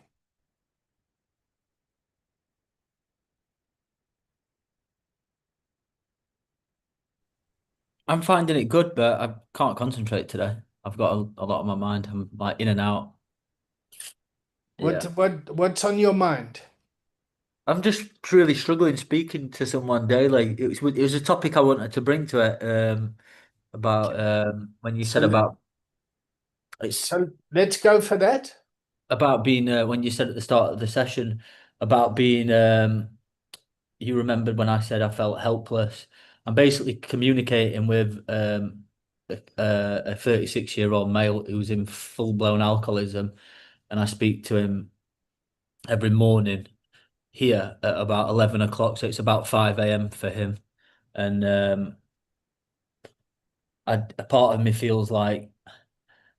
I'm finding it good, but I can't concentrate today. I've got a lot on my mind. I'm like in and out. Yeah. What's on your mind? I'm just really struggling speaking to someone daily. It was a topic I wanted to bring to it about when you said So, about it's so let's go for that. about being when you said at the start of the session about being you remembered when I said I felt helpless. I'm basically communicating with a 36-year-old male who's in full-blown alcoholism, and I speak to him every morning here at about 11 o'clock, so it's about 5 a.m. for him. And a part of me feels like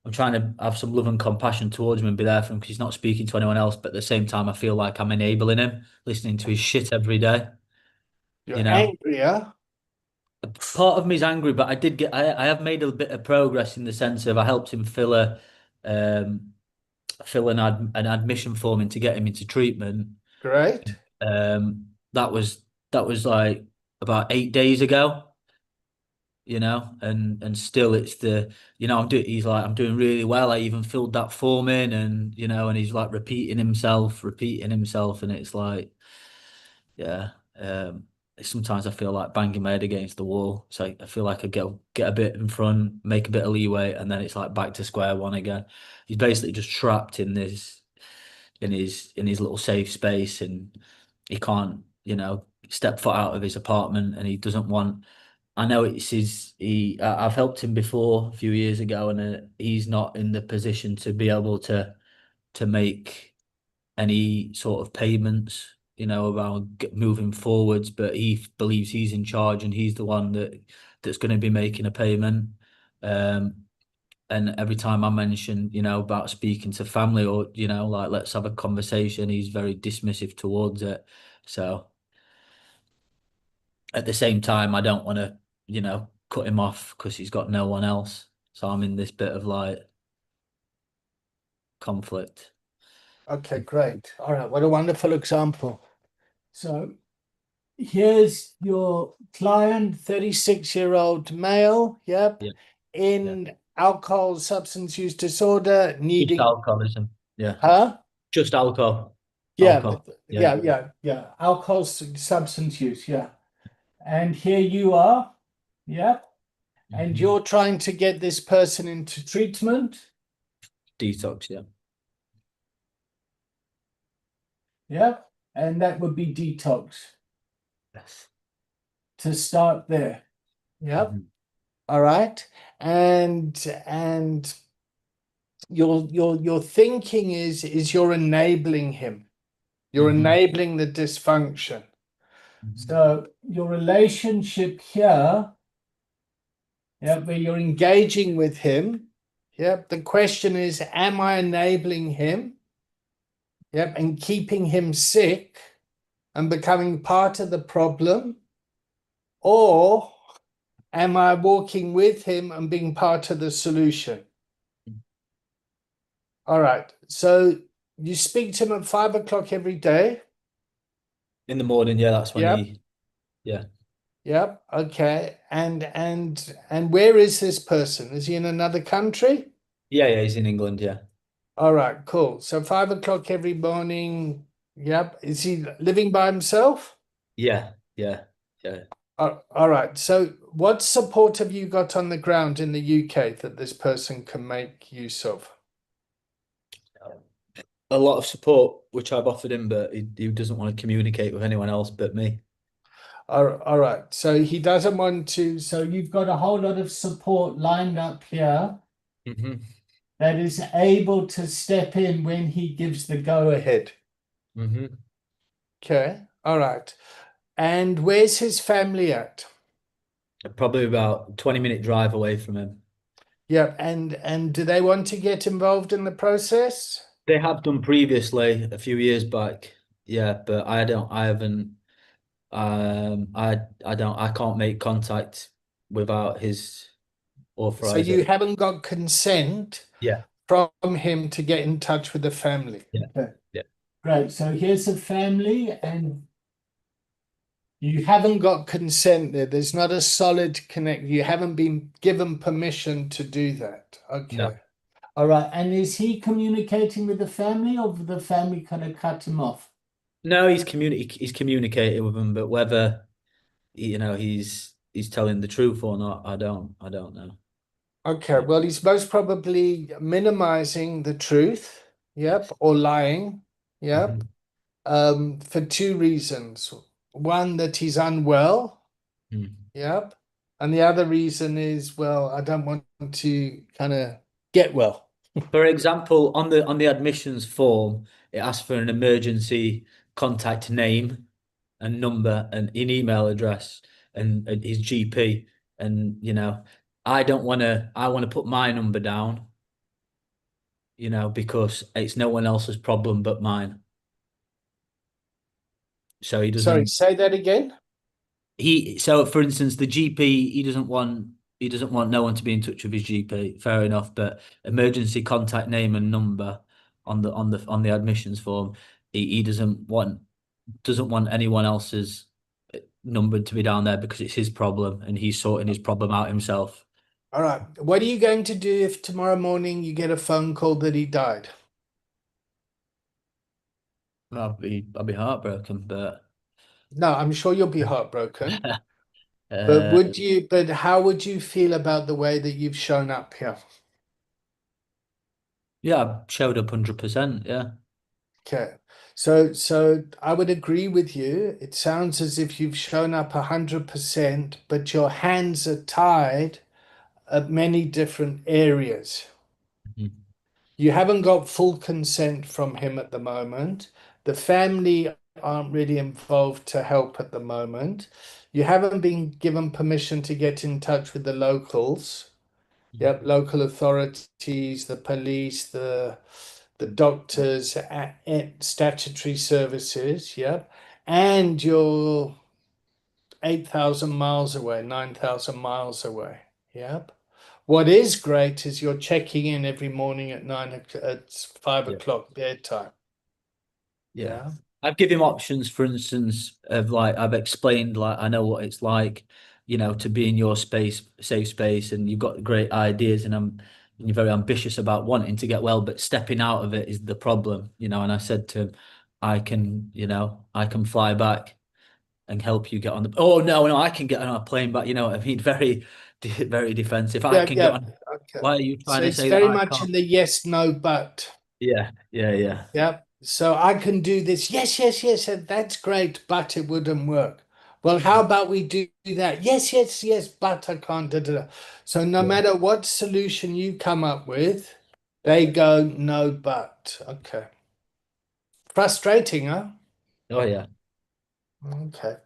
I'm trying to have some love and compassion towards him and be there for him because he's not speaking to anyone else. But at the same time, I feel like I'm enabling him, listening to his shit every day. You're You know, angry, yeah? part of me is angry, but I have made a bit of progress in the sense of I helped him um, fill an admission form in to get him into treatment. Great. That was like about 8 days ago. And still it's I'm doing really well. I even filled that form in, and he's like repeating himself, and it's like, yeah. Sometimes I feel like banging my head against the wall. So I feel like I get a bit in front, make a bit of leeway, and then it's like back to square one again. He's basically just trapped in this in his little safe space, and he can't, step foot out of his apartment, and he doesn't want. I know it's his. I've helped him before a few years ago, and he's not in the position to be able to make any sort of payments, around moving forwards. But he believes he's in charge, and he's the one that's going to be making a payment. And every time I mention, about speaking to family or, like let's have a conversation, he's very dismissive towards it. So at the same time, I don't want to, cut him off because he's got no one else. So I'm in this bit of like conflict. Okay, great. All right, what a wonderful example. So here's your client, 36-year-old male, yep, Yeah. in alcohol substance use disorder, Just needing, alcoholism. Yeah. huh? Just alcohol. Yeah, Alcohol. yeah. Alcohol substance use, yeah. And here you are, yeah, and Mhm. you're trying to get this person into treatment, Detox. Yeah. yeah, and that would be detox Yes. to start there. Yep. Mhm. All right. And your thinking is you're enabling him. You're Mhm. enabling the dysfunction. Mhm. So your relationship here, yeah, where you're engaging with him, yep, the question is, am I enabling him? Yep, and keeping him sick and becoming part of the problem, or am I walking with him and being part of the solution? All right. So you speak to him at 5 o'clock every day. In the morning, yeah, that's when Yep. yeah. Yep. Okay. And where is this person? Is he in another country? Yeah, he's in England, yeah. All right, cool. So 5 o'clock every morning. Yep. Is he living by himself? Yeah, yeah, yeah. All right. So what support have you got on the ground in the UK that this person can make use of? A lot of support, which I've offered him, but he doesn't want to communicate with anyone else but me. All right. So he doesn't want to. So you've got a whole lot of support lined up here Mm-hmm. that is able to step in when he gives the go ahead. Mm-hmm. Okay. All right. And where's his family at? Probably about 20-minute drive away from him. Yeah. And do they want to get involved in the process? They have done previously a few years back, yeah, but I haven't, I can't make contact without his So you authorization. haven't got consent Yeah, from him to get in touch with the family. yeah, Okay. yeah. Great. So here's a family, and you haven't got consent there. There's not a solid connect. You haven't been given permission to do that. Okay. No, All right. And is he communicating with the family, or the family kind of cut him off? no, he's communicating with him, but whether he's telling the truth or not, I don't know. Okay. Well, he's most probably minimizing the truth. Yep, or lying. Yep. Mhm. For two reasons. One, that he's unwell. Mm. Yep. And the other reason is, well, I don't want to kind of get well. For example, on the admissions form, it asks for an emergency contact name and number and an email address and his GP. And I don't want to. I want to put my number down. Because it's no one else's problem but mine. So he Sorry, doesn't. say that again. So for instance, the GP, he doesn't want no one to be in touch with his GP. Fair enough, but emergency contact name and number on the admissions form, he doesn't want anyone else's number to be down there because it's his problem and he's sorting his problem out himself. All right. What are you going to do if tomorrow morning you get a phone call that he died? I'll be heartbroken, but No, I'm sure you'll be heartbroken. But uh, how would you feel about the way that you've shown up here? yeah, I showed up 100%. Yeah. Okay. So I would agree with you. It sounds as if you've shown up 100%, but your hands are tied at many different areas. Mhm. You haven't got full consent from him at the moment. The family aren't really involved to help at the moment. You haven't been given permission to get in touch with the locals. Yep, local authorities, the police, the doctors, statutory services. Yep, and you're 8,000 miles away, 9,000 miles away. Yep. What is great is you're checking in every morning at at 5 o'clock their time. Yeah. Yeah. I've given him options, for instance, of like I've explained like I know what it's like, to be in your space, safe space, and you've got great ideas and you're very ambitious about wanting to get well, but stepping out of it is the problem, and I said to him, I can fly back and help you get on the oh no, I can get on a plane back, what I mean? Very very defensive. I Yeah, can get yeah. on. Okay. Why are you trying So to it's say that very I much can't? in the yes, no, but. Yeah, yeah, yeah. Yeah. So I can do this. Yes, yes, yes. That's great, but it wouldn't work. Well, how about we do that? Yes, yes, yes, but I can't. Da, da, da. So no Yeah. matter what solution you come up with, they go, no, but. Okay. Frustrating, huh? Oh yeah. Okay.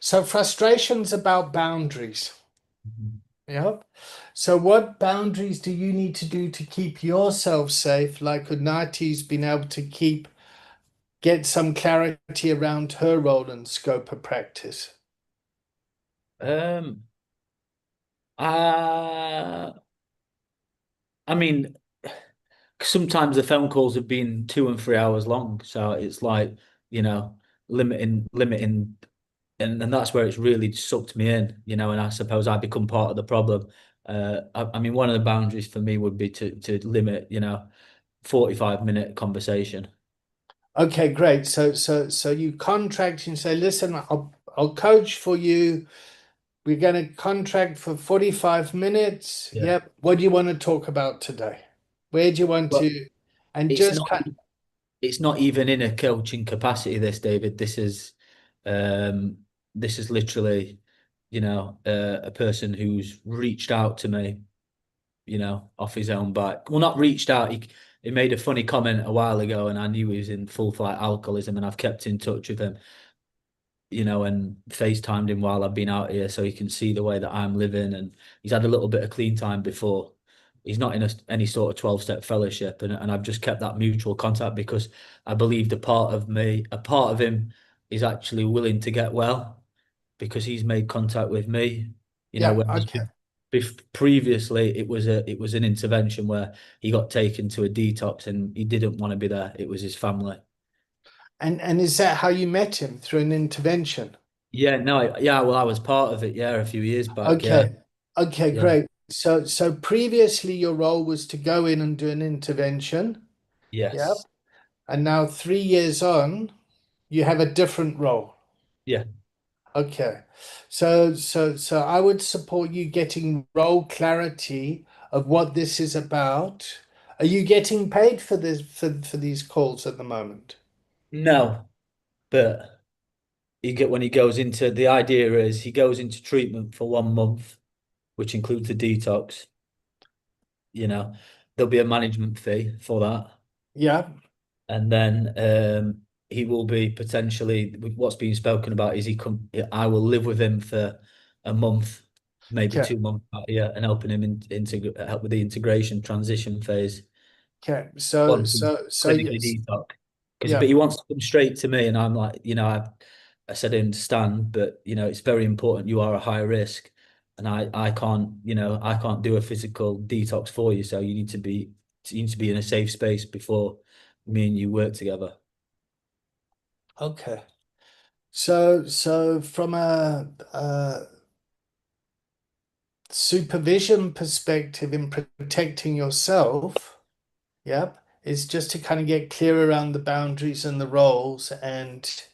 So frustration's about boundaries. Mhm. Yep. So what boundaries do you need to do to keep yourself safe, like Unati's been able to get some clarity around her role and scope of practice? Um, uh, I mean, sometimes the phone calls have been 2 and 3 hours long, so it's like, you know, limiting, and that's where it's really sucked me in, and I suppose I become part of the problem. I mean, one of the boundaries for me would be to limit, 45-minute conversation. Okay, great. So you contract and say, listen, I'll coach for you. We're going to contract for 45 minutes. Yeah. Yep. What do you want to talk about today? Where do you want But to? And it's just not cut. it's not even in a coaching capacity, this, David. This is literally, a person who's reached out to me, off his own back. Well, not reached out. He made a funny comment a while ago, and I knew he was in full flight alcoholism, and I've kept in touch with him, and FaceTimed him while I've been out here so he can see the way that I'm living. And he's had a little bit of clean time before. He's not in any sort of 12-step fellowship. And I've just kept that mutual contact because I believed a part of him is actually willing to get well because he's made contact with me, Yeah. whereas Okay. previously it was an intervention where he got taken to a detox and he didn't want to be there. It was his family. And is that how you met him, through an intervention? Yeah, no, yeah, well, I was part of it, yeah, a few years back, yeah, Okay. Okay, yeah, great. So previously your role was to go in and do an intervention. Yep. yes, And now 3 years on, you have a different role. yeah, Okay. So I would support you getting role clarity of what this is about Are you getting paid for this for these calls at the moment? No, but when he goes into the idea is he goes into treatment for 1 month, which includes the detox. You know, there'll be a management fee for that. Yeah. And then he will be potentially what's being spoken about is I will live with him for a month, maybe Okay. 2 months out here, and helping him help with the integration transition phase Okay. So once he's so so clinically yes. detox. Yeah. But he wants to come straight to me, and I'm like, I said I understand, but it's very important. You are a high risk, and I can't, I can't do a physical detox for you. So you need to be in a safe space before me and you work together. Okay. So from a supervision perspective in protecting yourself, yep, is just to kind of get clear around the boundaries and the roles and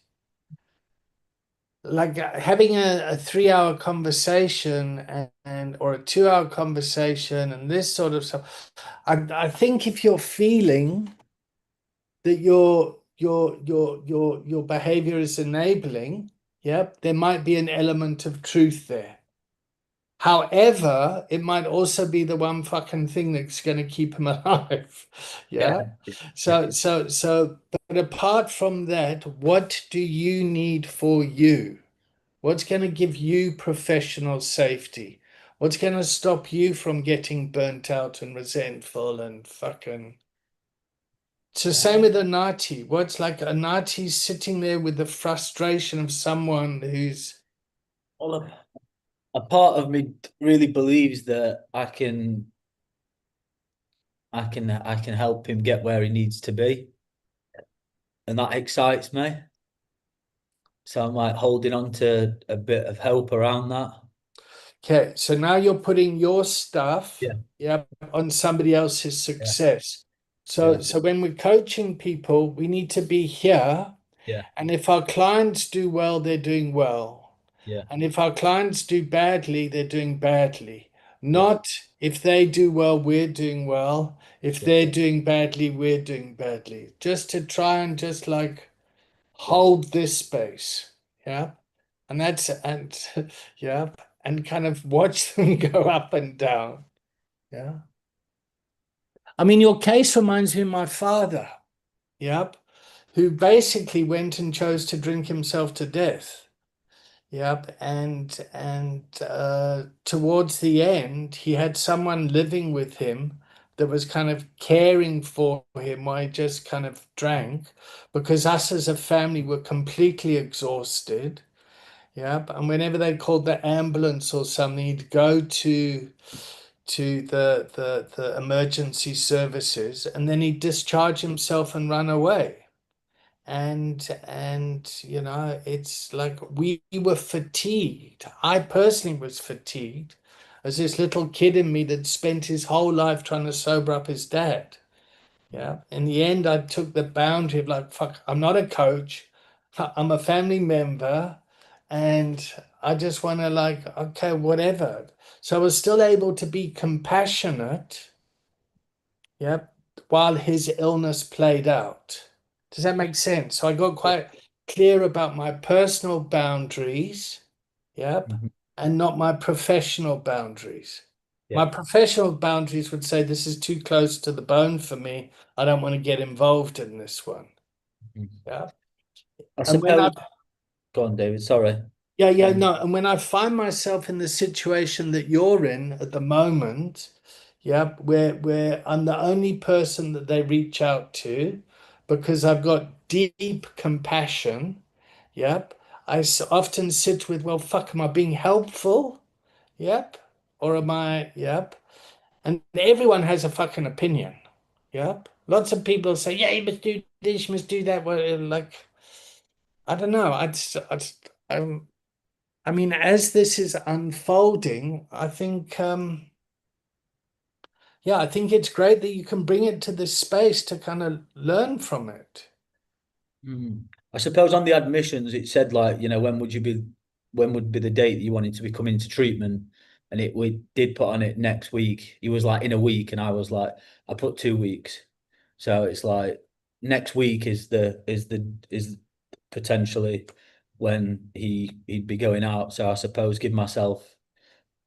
like having a 3 hour conversation and or a 2 hour conversation and this sort of stuff. I think if you're feeling that your behavior is enabling, yep, there might be an element of truth there. However, it might also be the one fucking thing that's going to keep him alive. Yeah. But apart from that, what do you need for you? What's going to give you professional safety? What's going to stop you from getting burnt out and resentful and fucking. It's the same with a Nati. What's like a Nati sitting there with the frustration of someone who's. Well, a part of me really believes that I can help him get where he needs to be, and that excites me. So I'm like holding on to a bit of hope around that. Okay, so now you're putting your stuff, Yeah. yeah, on somebody else's success. Yeah. So when we're coaching people, we need to be here. Yeah. And if our clients do well, they're doing well. Yeah. And if our clients do badly, they're doing badly. Yeah. Not if they do well, we're doing well. If Yeah. they're doing badly, we're doing badly. Just to try and just like Yeah. hold this space. Yeah. And yeah, and kind of watch them go up and down. Yeah. I mean, your case reminds me of my father. Yep. Who basically went and chose to drink himself to death. Yep. And towards the end, he had someone living with him that was kind of caring for him while he just kind of drank because us as a family were completely exhausted. Yep. And whenever they called the ambulance or something, he'd go to the emergency services and then he'd discharge himself and run away. And it's like we were fatigued. I personally was fatigued as this little kid in me that spent his whole life trying to sober up his dad. Yeah. In the end, I took the boundary of like, fuck, I'm not a coach. I'm a family member. And I just want to like, okay, whatever. So I was still able to be compassionate. Yep. While his illness played out. Does that make sense? So I got quite clear about my personal boundaries. Yep. Mhm. And not my professional boundaries. Yeah. My professional boundaries would say this is too close to the bone for me. I don't want to get involved in this one. Mhm. Yeah. I And when I suppose. Go on, David. Sorry. no. And when I find myself in the situation that you're in at the moment, yeah, where I'm the only person that they reach out to because I've got deep compassion. Yep. Often sit with, well, fuck, am I being helpful? Yep. Or am I, yep. And everyone has a fucking opinion. Yep. Lots of people say, yeah, you must do this, you must do that. Well, like, I don't know. I mean, as this is unfolding, I think, yeah, I think it's great that you can bring it to this space to kind of learn from it. Mm. I suppose on the admissions, it said like, when would be the date that you wanted to be coming into treatment? and we did put on it next week. He was like in a week, and I was like, I put 2 weeks. So it's like next week is potentially when he'd be going out. So I suppose give myself,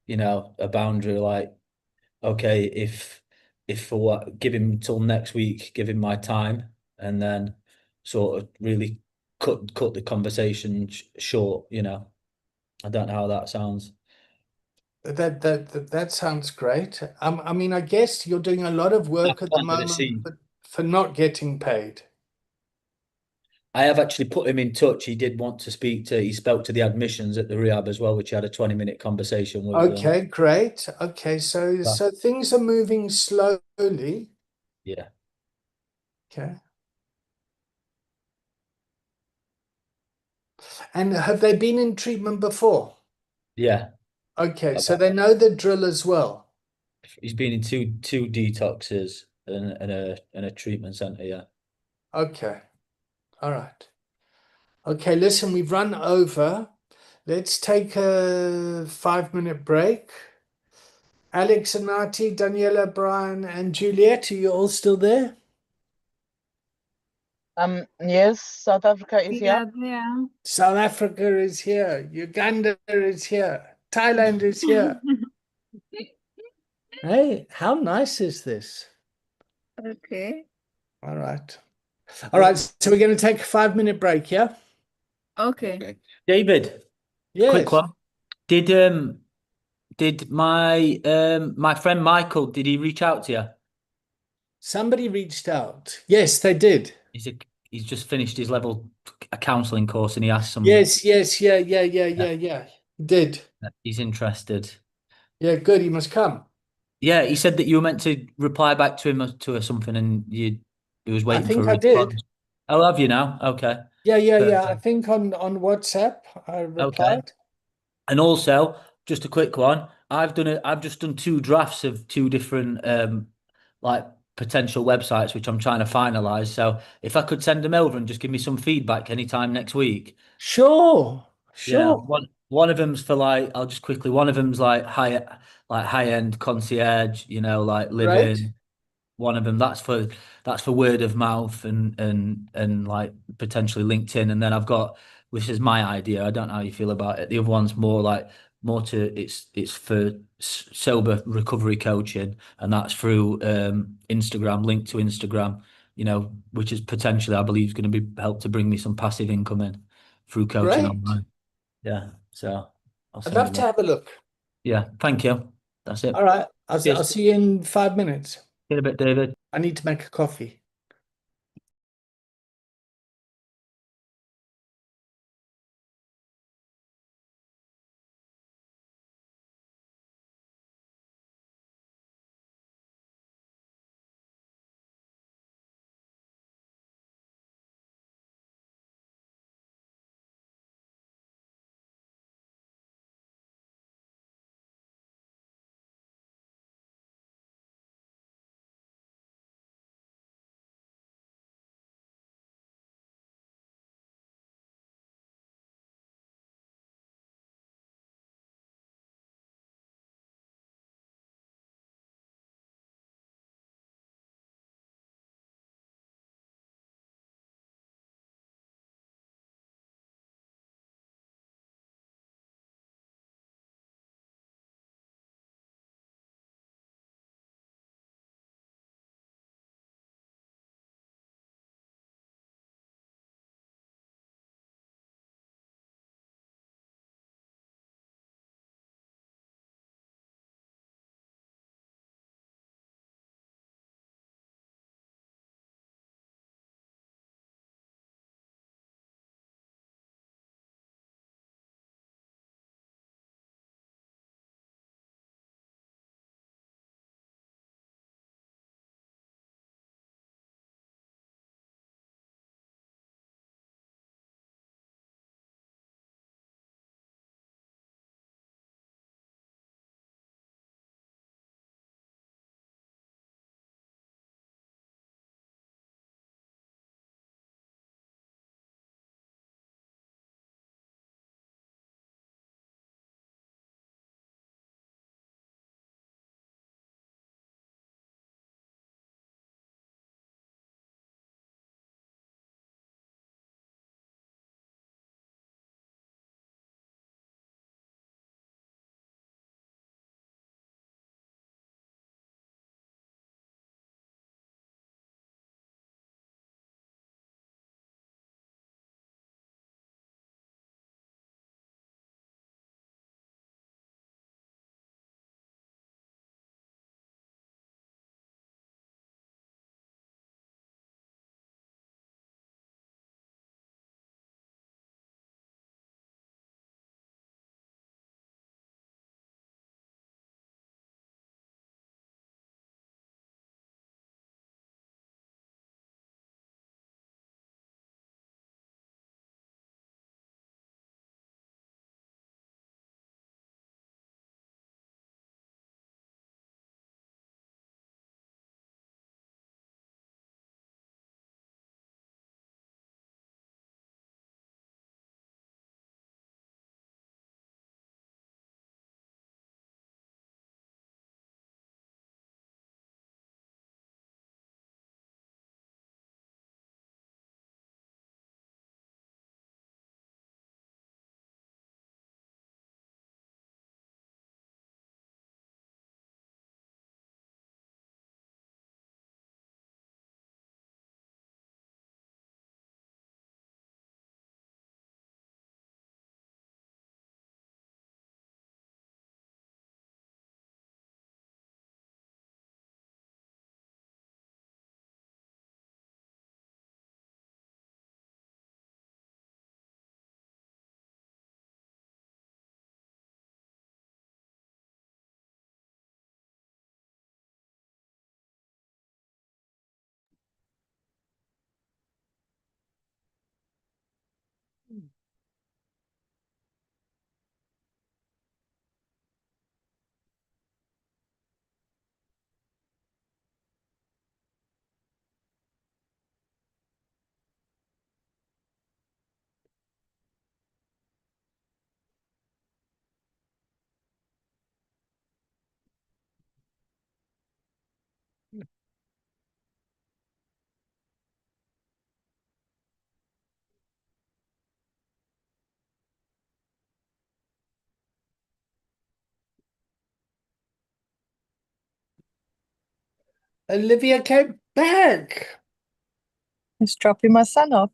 a boundary like, okay, if for what, give him till next week, give him my time, and then sort of really cut the conversation short. I don't know how that sounds. That sounds great. I mean, I guess you're doing a lot of work at the Planted a moment seed. for not getting paid. I have actually put him in touch. He did want to speak to. He spoke to the admissions at the rehab as well, which he had a 20-minute conversation with them. Okay, great. Okay, so things are moving slowly. Yeah. Okay. And have they been in treatment before? Yeah. Okay, so they know the drill as well. He's been in two detoxes and a treatment center. Yeah. Okay. All right. Okay, listen, we've run over. Let's take a 5-minute break. Alex, Anati, Daniela, Brian, and Juliet, are you all still there? Yes, South Africa is here. Yeah. South Africa is here. Uganda is here. Thailand is here. Hey, how nice is this? Okay. All right. All right, so we're going to take a 5-minute break, yeah? Okay. David, quick Yes. one. Did my friend Michael, did he reach out to you? Somebody reached out. Yes, they did. He's just finished his level a counselling course, and he asked some. Yes, yeah. He did. He's interested. Yeah, good. He must come. Yeah, he said that you were meant to reply back to him to or something, and he was I waiting for think a I did. response. Oh, have you now? Okay. Yeah. I Perfect. think on WhatsApp I Okay. replied. And also, just a quick one. I've just done two drafts of two different like potential websites, which I'm trying to finalize. So if I could send them over and just give me some feedback anytime next week. Sure. Yeah, Sure. one of them's for like, I'll just quickly, one of them's like high end concierge, like Great. living. One of them that's for word of mouth and like potentially LinkedIn. And then I've got, which is my idea, I don't know how you feel about it, the other one's more to it's for sober recovery coaching, and that's through Instagram, linked to Instagram, which is potentially, I believe, is going to be help to bring me some passive income in through coaching Great. online. Yeah, so I'll I'd send love you to that. have a look. Yeah, thank you. That's it. All right. I'll Cheers. see you in 5 minutes. See you in a bit, David. I need to make a coffee. Olivia came back. Just dropping my son off.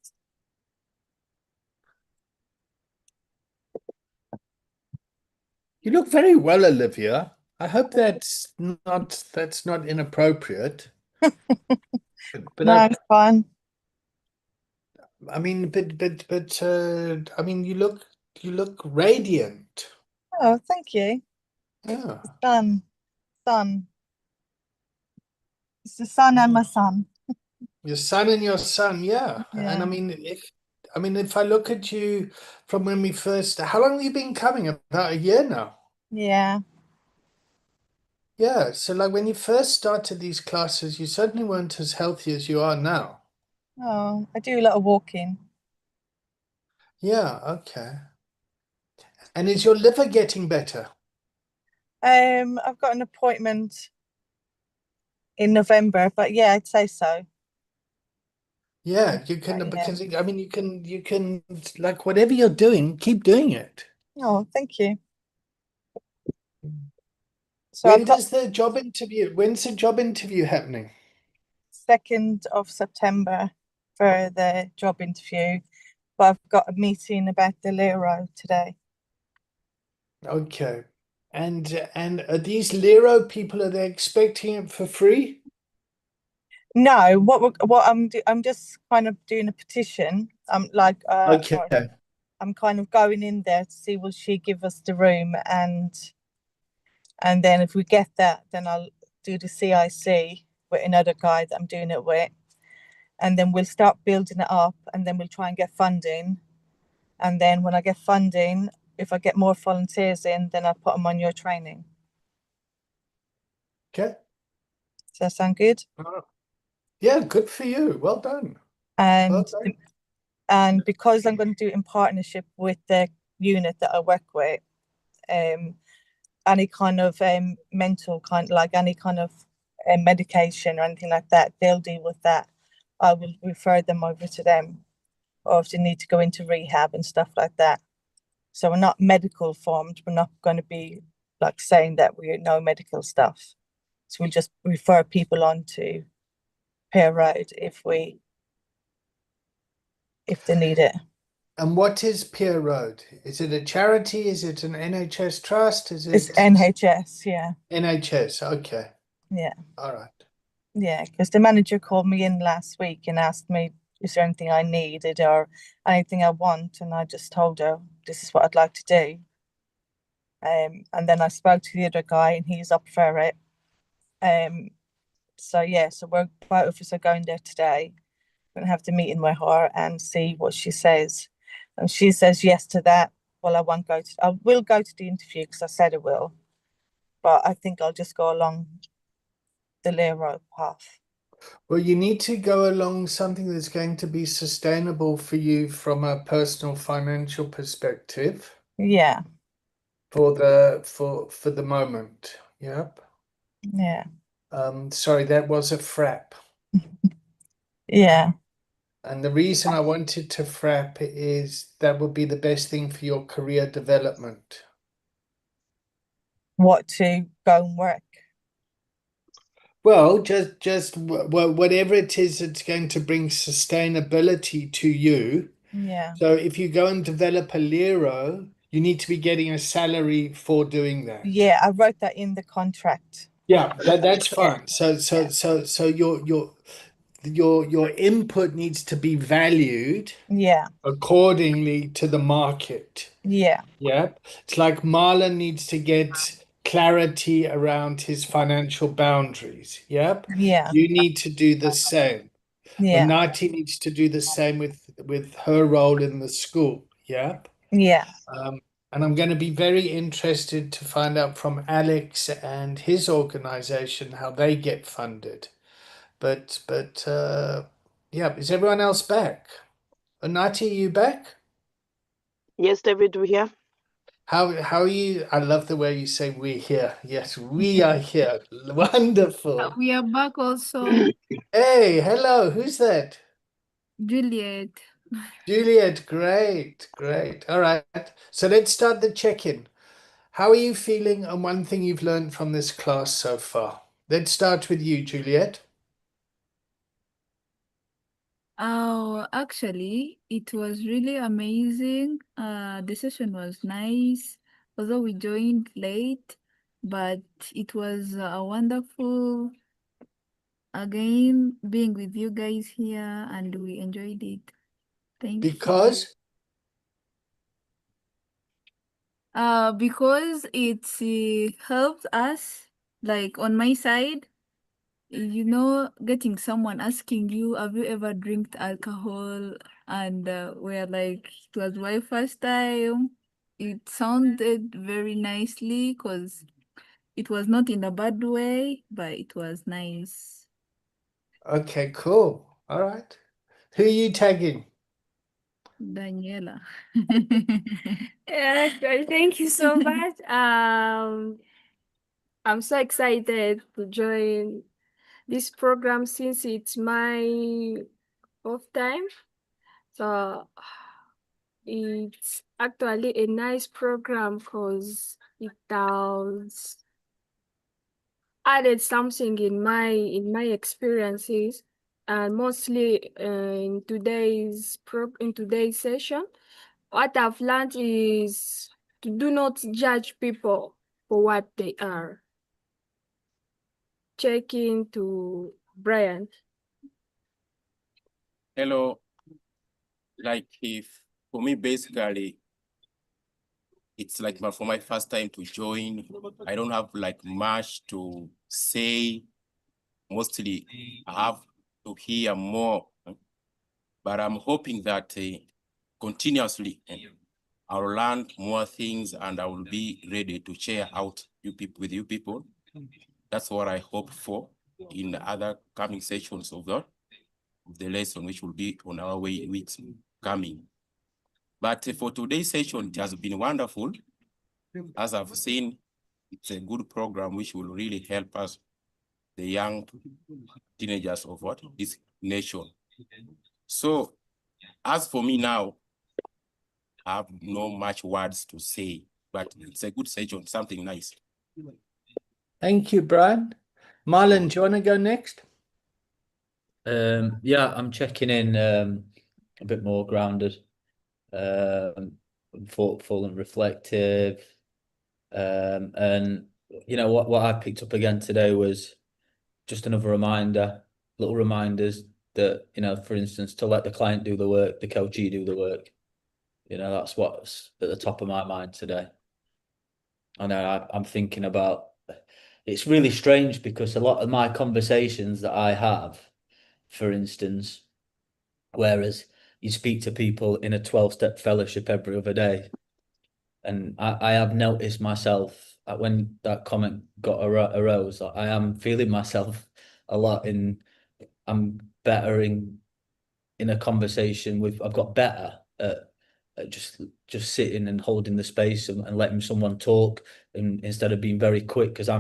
You look very well, Olivia. I hope that's not inappropriate. But No, it's fine. I mean, I mean, you look radiant. Oh, thank you. Yeah. Sun. It's the sun and my son. Your son and your son, yeah. And Yeah. I mean, if I look at you from when we first, how long have you been coming? About a year now. Yeah. Yeah. So like when you first started these classes, you certainly weren't as healthy as you are now. Oh, I do a lot of walking. Yeah, okay. And is your liver getting better? I've got an appointment in November, but yeah, I'd say so. Yeah, you can Yeah. because I mean you can like whatever you're doing, keep doing it. Oh, thank you. So When I've got does the job interview, when's the job interview happening? 2nd of September for the job interview, but I've got a meeting about the Lero today. Okay. And are these Lero people, are they expecting it for free? No, I'm just kind of doing a petition. Okay. I'm kind of going in there to see will she give us the room, and then if we get that, then I'll do the CIC with another guy that I'm doing it with, and then we'll start building it up, and then we'll try and get funding, and then when I get funding, if I get more volunteers in, then I'll put them on your training. Okay. Does that sound good? Yeah, good for you. Well done. Well And done. and because I'm going to do it in partnership with the unit that I work with, any kind of mental kind, like any kind of medication or anything like that, they'll deal with that. I will refer them over to them, or if they need to go into rehab and stuff like that. So we're not medical formed. We're not going to be like saying that we know medical stuff. So we'll just refer people on to Pear Road if they need it. And what is Peer Road? Is it a charity? Is it an NHS trust? Is It's it NHS, yeah. NHS? Okay. Yeah. All right. Yeah, because the manager called me in last week and asked me, is there anything I needed or anything I want? And I just told her, this is what I'd like to do. And then I spoke to the other guy and he's up for it. So yeah, so we're both of us are going there today. We're gonna have the meeting with her and see what she says. And she says yes to that. Well, I will go to the interview because I said I will, but I think I'll just go along the Lero path. Well, you need to go along something that's going to be sustainable for you from a personal financial perspective Yeah, for the moment. Yep. yeah, Sorry, that was a frap. yeah. And the reason I wanted to frap is that would be the best thing for your career development. What to go and work. Well, just whatever it is that's going to bring sustainability to you. Yeah, So if you go and develop a Lero, you need to be getting a salary for doing that. yeah. I wrote that in the contract. Yeah, that's Yeah, fine. So yeah. your input needs to be valued Yeah, accordingly to the market. yeah, Yeah. It's like Marlon needs to get clarity around his financial boundaries. Yep. yeah, You need to do the same. yeah, Unati needs to do the same with her role in the school. Yep. yeah. And I'm going to be very interested to find out from Alex and his organization how they get funded. But yeah, is everyone else back? Unati, are you back? Yes, David, we here. How are you? I love the way you say we're here. Yes, we are here. Wonderful. We are back also. Hey, hello. Who's that? Juliet. Juliet. Great, great. All right. So let's start the check-in. How are you feeling and one thing you've learned from this class so far? Let's start with you, Juliet. Oh, actually, it was really amazing. The session was nice, although we joined late, but it was wonderful again being with you guys here, and we enjoyed it. Thank you. Because Because it helped us, like on my side, you know, getting someone asking you, have you ever drank alcohol? And we're like, it was my first time. It sounded very nicely because it was not in a bad way, but it was nice. okay, cool. All right. Who are you tagging? Daniela. Yeah, thank you so much. I'm so excited to join this program since it's my fourth time. So it's actually a nice program because it has added something in my experiences, and mostly in today's session, what I've learned is to do not judge people for what they are. Checking to Brian. Hello. Like if for me, basically, it's like for my first time to join. I don't have like much to say. Mostly I have to hear more, but I'm hoping that continuously I'll learn more things and I will be ready to share out with you people. That's what I hope for in other coming sessions of the lesson, which will be on our weeks coming. But for today's session, it has been wonderful. As I've seen, it's a good program which will really help us, the young teenagers of this nation. So as for me now, I have no much words to say, but it's a good session, something nice. Thank you, Brian. Marlon, do you want to go next? Yeah, I'm checking in a bit more grounded, thoughtful and reflective. And you know what I picked up again today was just another reminder, little reminders that, you know, for instance, to let the client do the work, the coachee do the work. You know, that's what's at the top of my mind today. And I'm thinking about, it's really strange because a lot of my conversations that I have, for instance, whereas you speak to people in a 12-step fellowship every other day, and I have noticed myself when that comment arose, I am feeling myself a lot I'm better in a conversation with, I've got better at just sitting and holding the space and letting someone talk, and instead of being very quick, because I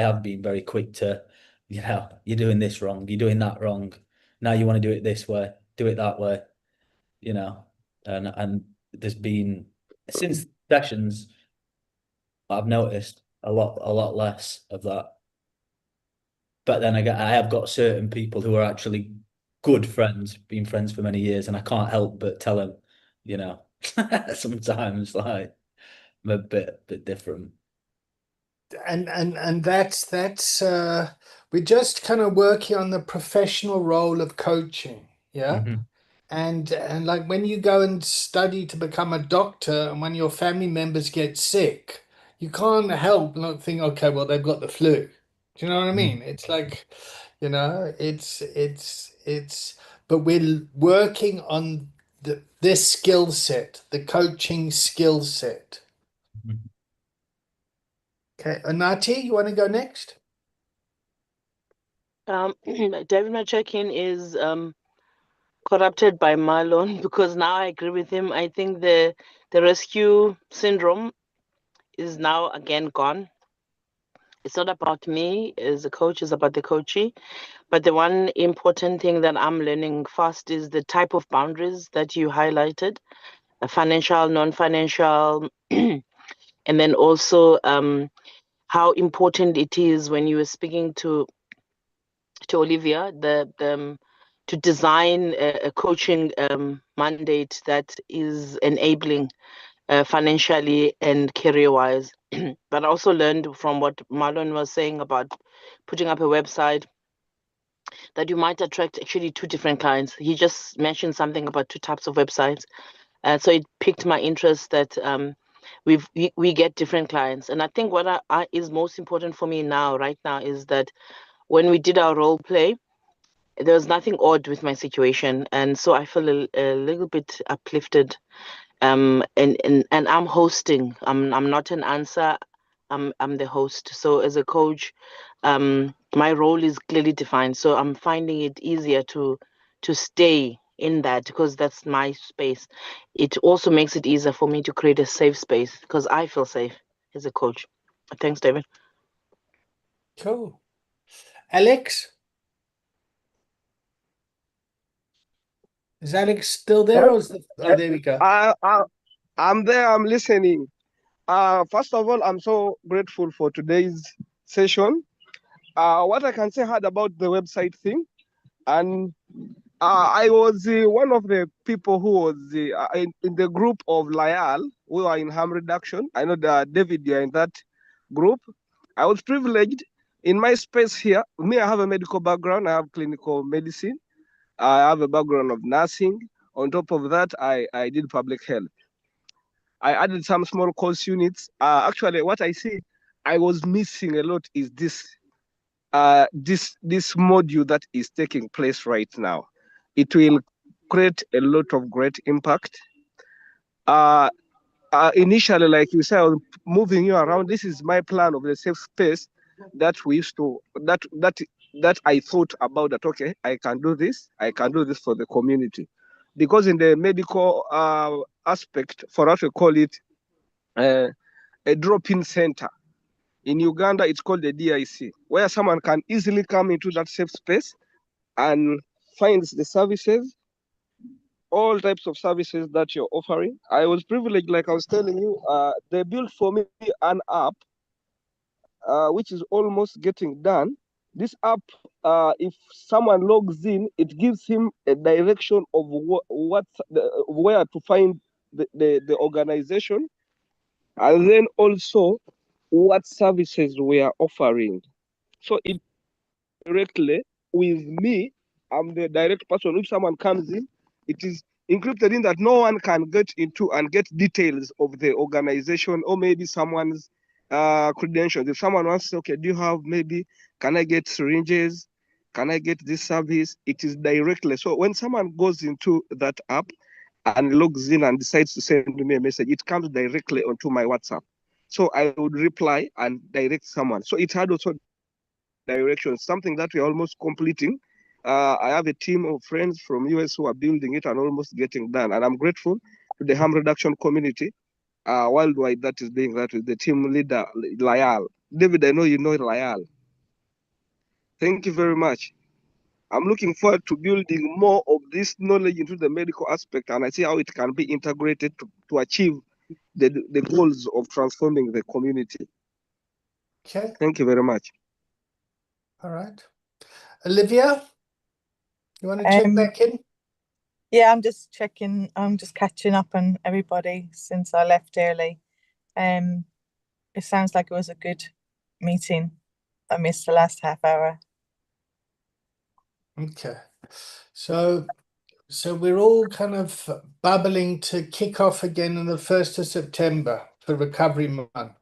have been very quick to, you know, you're doing this wrong, you're doing that wrong. Now you want to do it this way, do it that way, you know. And there's been, since sessions, I've noticed a lot less of that. But then I have got certain people who are actually good friends, been friends for many years, and I can't help but tell them, you know, sometimes like I'm a bit different. And that's we're just kind of working on the professional role of coaching, yeah. Mm-hmm. And like when you go and study to become a doctor, and when your family members get sick, you can't help not think, okay, well, they've got the flu. Do you know what I mean? It's like, you know, it's but we're working on this skill set, the coaching skill set. Okay, Anati, you want to go next? David, my check-in is corrupted by Marlon because now I agree with him. I think the rescue syndrome is now again gone. It's not about me as a coach, it's about the coachee. But the one important thing that I'm learning fast is the type of boundaries that you highlighted, financial, non-financial, and then also how important it is when you were speaking to Olivia, to design a coaching mandate that is enabling financially and career-wise. But I also learned from what Marlon was saying about putting up a website that you might attract actually two different clients. He just mentioned something about two types of websites. So it piqued my interest that we get different clients. And I think what is most important for me right now is that when we did our role play, there was nothing odd with my situation. And so I feel a little bit uplifted. And I'm hosting. I'm not an answer. I'm the host. So as a coach, my role is clearly defined. So I'm finding it easier to stay in that because that's my space. It also makes it easier for me to create a safe space because I feel safe as a coach. Thanks, David. Cool. Alex? Is Alex still there? Or is oh, there we go. I'm there, I'm listening. First of all, I'm so grateful for today's session. What I can say hard about the website thing, and I was one of the people who was in the group of Lyal. We were in harm reduction. I know that David, you're in that group. I was privileged in my space here. Me, I have a medical background. I have clinical medicine. I have a background of nursing. On top of that, I did public health. I added some small course units. Actually, what I see I was missing a lot is this module that is taking place right now. It will create a lot of great impact. Initially, like you said, I was moving you around. This is my plan of the safe space that we used to that I thought about that. Okay, I can do this. I can do this for the community, because in the medical aspect, for us to call it a drop-in center. In Uganda, it's called the DIC, where someone can easily come into that safe space and finds the services, all types of services that you're offering. I was privileged, like I was telling you, they built for me an app, which is almost getting done. This app, if someone logs in, it gives him a direction of where to find the organization, and then also what services we are offering. So it directly with me, I'm the direct person. If someone comes in, it is encrypted in that no one can get into and get details of the organization or maybe someone's credentials. If someone wants, okay, do you have maybe, can I get syringes? Can I get this service? It is directly. So when someone goes into that app and logs in and decides to send me a message, it comes directly onto my WhatsApp. So I would reply and direct someone. So it had also direction, something that we're almost completing. I have a team of friends from US who are building it and almost getting done. And I'm grateful to the harm reduction community worldwide that is doing that with the team leader, Lyal. David, I know you know Lyal. Thank you very much. I'm looking forward to building more of this knowledge into the medical aspect, and I see how it can be integrated to achieve the goals of transforming the community. Okay. Thank you very much. All right. Olivia, you want to check back in? Yeah, I'm just checking. I'm just catching up on everybody since I left early. It sounds like it was a good meeting. I missed the last half hour. Okay. So we're all kind of bubbling to kick off again on the 1st of September for Recovery Month.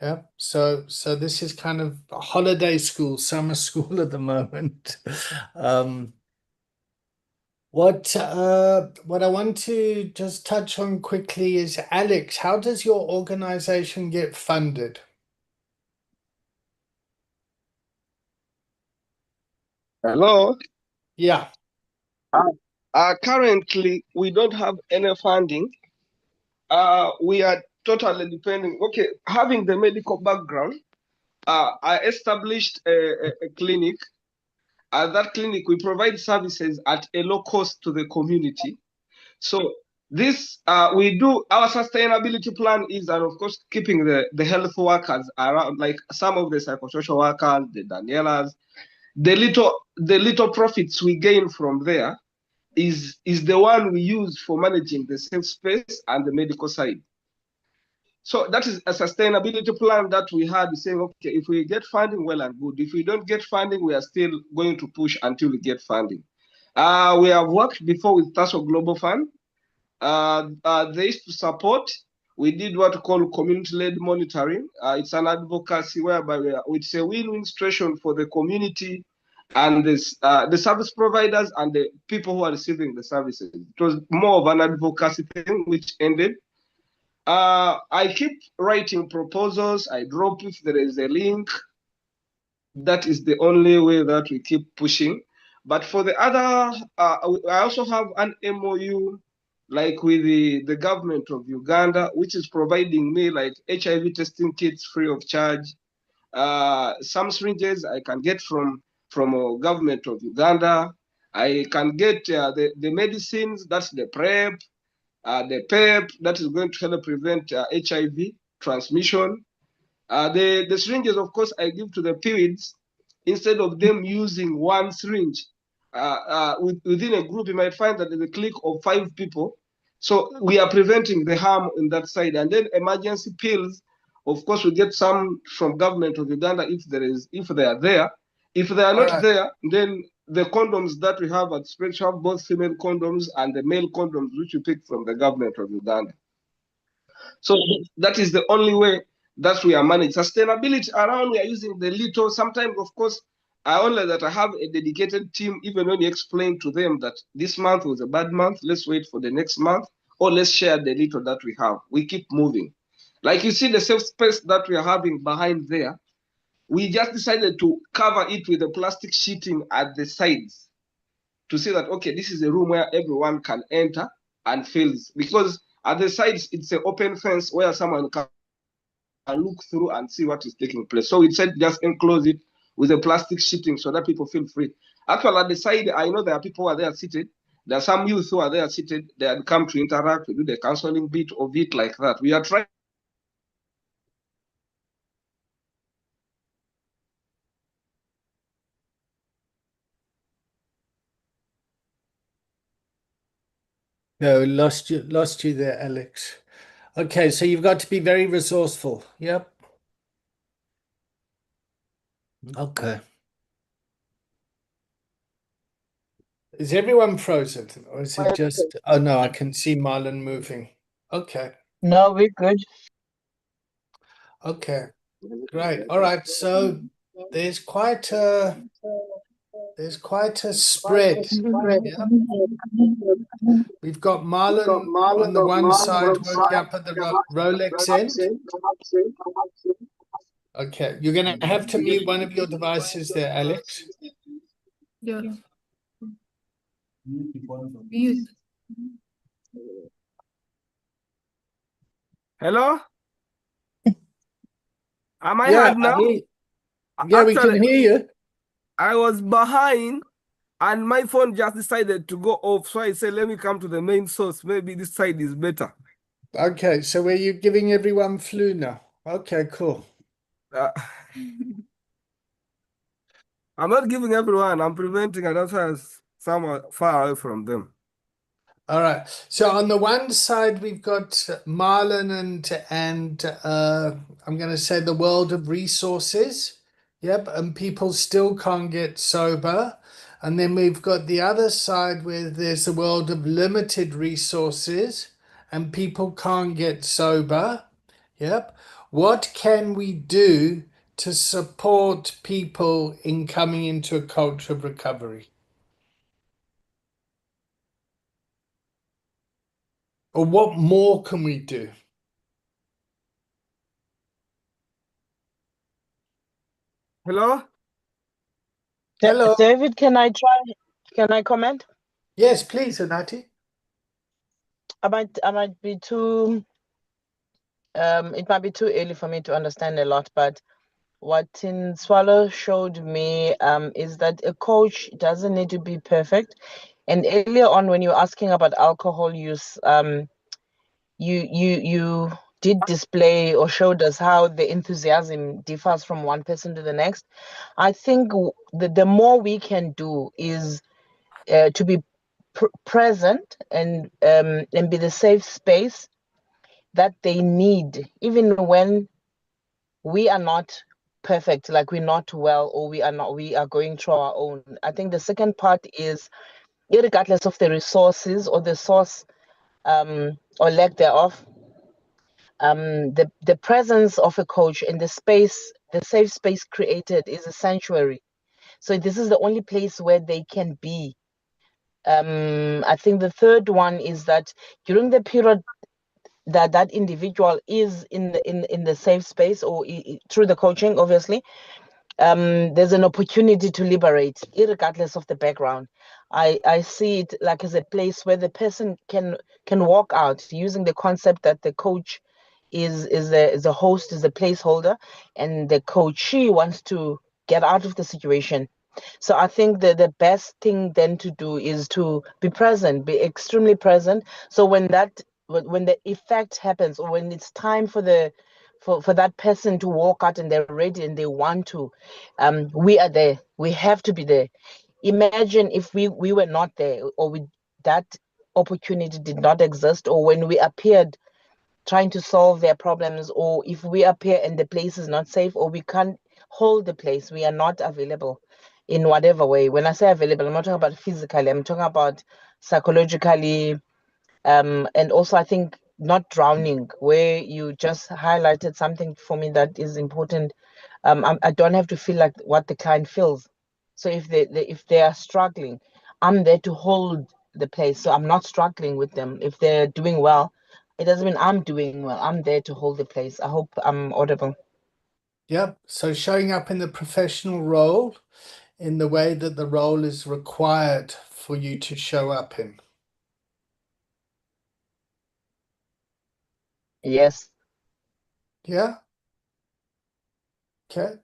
Yeah. So this is kind of a holiday school, summer school at the moment. What I want to just touch on quickly is, Alex, how does your organization get funded? Hello. Yeah. Currently, we don't have any funding. We are totally depending. Okay, having the medical background, I established a clinic. At that clinic, we provide services at a low cost to the community. So this we do. Our sustainability plan is, and of course, keeping the health workers around, like some of the psychosocial workers, the Danielas, the little profits we gain from there is the one we use for managing the safe space and the medical side. So that is a sustainability plan that we had, saying, okay, if we get funding, well and good. If we don't get funding, we are still going to push until we get funding. We have worked before with TASO Global Fund. They used to support. We did what we call community-led monitoring. It's an advocacy whereby it's a win-win situation for the community and the service providers and the people who are receiving the services. It was more of an advocacy thing, which ended. I keep writing proposals. I drop if there is a link. That is the only way that we keep pushing. But for the other, I also have an MOU, like with the government of Uganda, which is providing me like HIV testing kits free of charge. Some syringes I can get from government of Uganda. I can get the medicines, that's the PrEP, the PEP, that is going to help prevent HIV transmission. The syringes, of course, I give to the PIWIDs instead of them using one syringe. Within a group, you might find that there's a clique of 5 people. So we are preventing the harm in that side. And then emergency pills, of course, we get some from government of Uganda if they are there. If they are not there, then the condoms that we have at Spectrum have both female condoms and the male condoms, which we pick from the government of Uganda. So that is the only way that we are managing. Sustainability around, we are using the little. Sometimes, of course, I have a dedicated team, even when you explain to them that this month was a bad month, let's wait for the next month, or let's share the little that we have. We keep moving. Like you see the safe space that we are having behind there, we just decided to cover it with a plastic sheeting at the sides to say that, okay, this is a room where everyone can enter and feels, because at the sides, it's an open fence where someone can look through and see what is taking place. So we said just enclose it with a plastic sheeting so that people feel free. Actually, at the side, I know there are people who are there seated. There are some youth who are there seated. They had come to interact. We do the counseling bit of it like that. We are trying. No, lost you there, Alex. Okay, so you've got to be very resourceful. Yep. Okay. Is everyone frozen, or is it just? Oh no, I can see Marlon moving. Okay. No, we're good. Okay. Great. All right. So there's quite a spread. Yeah. We've got Marlon on the one side working up at the Rolex end. Okay, you're going to have to mute one of your devices there, Alex. Yeah. Mute. Hello? Am I heard now? Yeah, we can hear you. I was behind and my phone just decided to go off. So I said, let me come to the main source. Maybe this side is better. Okay, so were you giving everyone flu now? Okay, cool. I'm not giving everyone. I'm preventing, and that's why some far away from them. All right. So on the one side, we've got Marlon and I'm going to say the world of resources. Yep. And people still can't get sober. And then we've got the other side where there's the world of limited resources and people can't get sober. Yep. What can we do to support people in coming into a culture of recovery? Or what more can we do? Hello? Hello. David, can I comment? Yes, please, Anati. I might be too It might be too early for me to understand a lot, but what Tin Swallow showed me is that a coach doesn't need to be perfect. And earlier on, when you were asking about alcohol use, you did display or showed us how the enthusiasm differs from one person to the next. I think the more we can do is to be present and be the safe space that they need, even when we are not perfect, like we're not well, or we are going through our own. I think the second part is, regardless of the resources or the source or lack thereof, the presence of a coach in the space, the safe space created, is a sanctuary. So this is the only place where they can be. I think the third one is that during the period that individual is in the safe space, or through the coaching, obviously, there's an opportunity to liberate, regardless of the background. I see it like as a place where the person can walk out, using the concept that the coach is a host, is a placeholder, and the coachee wants to get out of the situation. So I think that the best thing then to do is to be present, be extremely present. So when the effect happens, or when it's time for that person to walk out and they're ready and they want to, we are there. We have to be there. Imagine if we were not there, or that opportunity did not exist, or when we appeared trying to solve their problems, or if we appear and the place is not safe, or we can't hold the place, we are not available in whatever way. When I say available, I'm not talking about physically, I'm talking about psychologically, and also I think not drowning, where you just highlighted something for me that is important. I don't have to feel like what the client feels. So if they are struggling, I'm there to hold the place. So I'm not struggling with them. If they're doing well, it doesn't mean I'm doing well. I'm there to hold the place. I hope I'm audible. Yep. So showing up in the professional role in the way that the role is required for you to show up in. Yes. Yeah. Okay.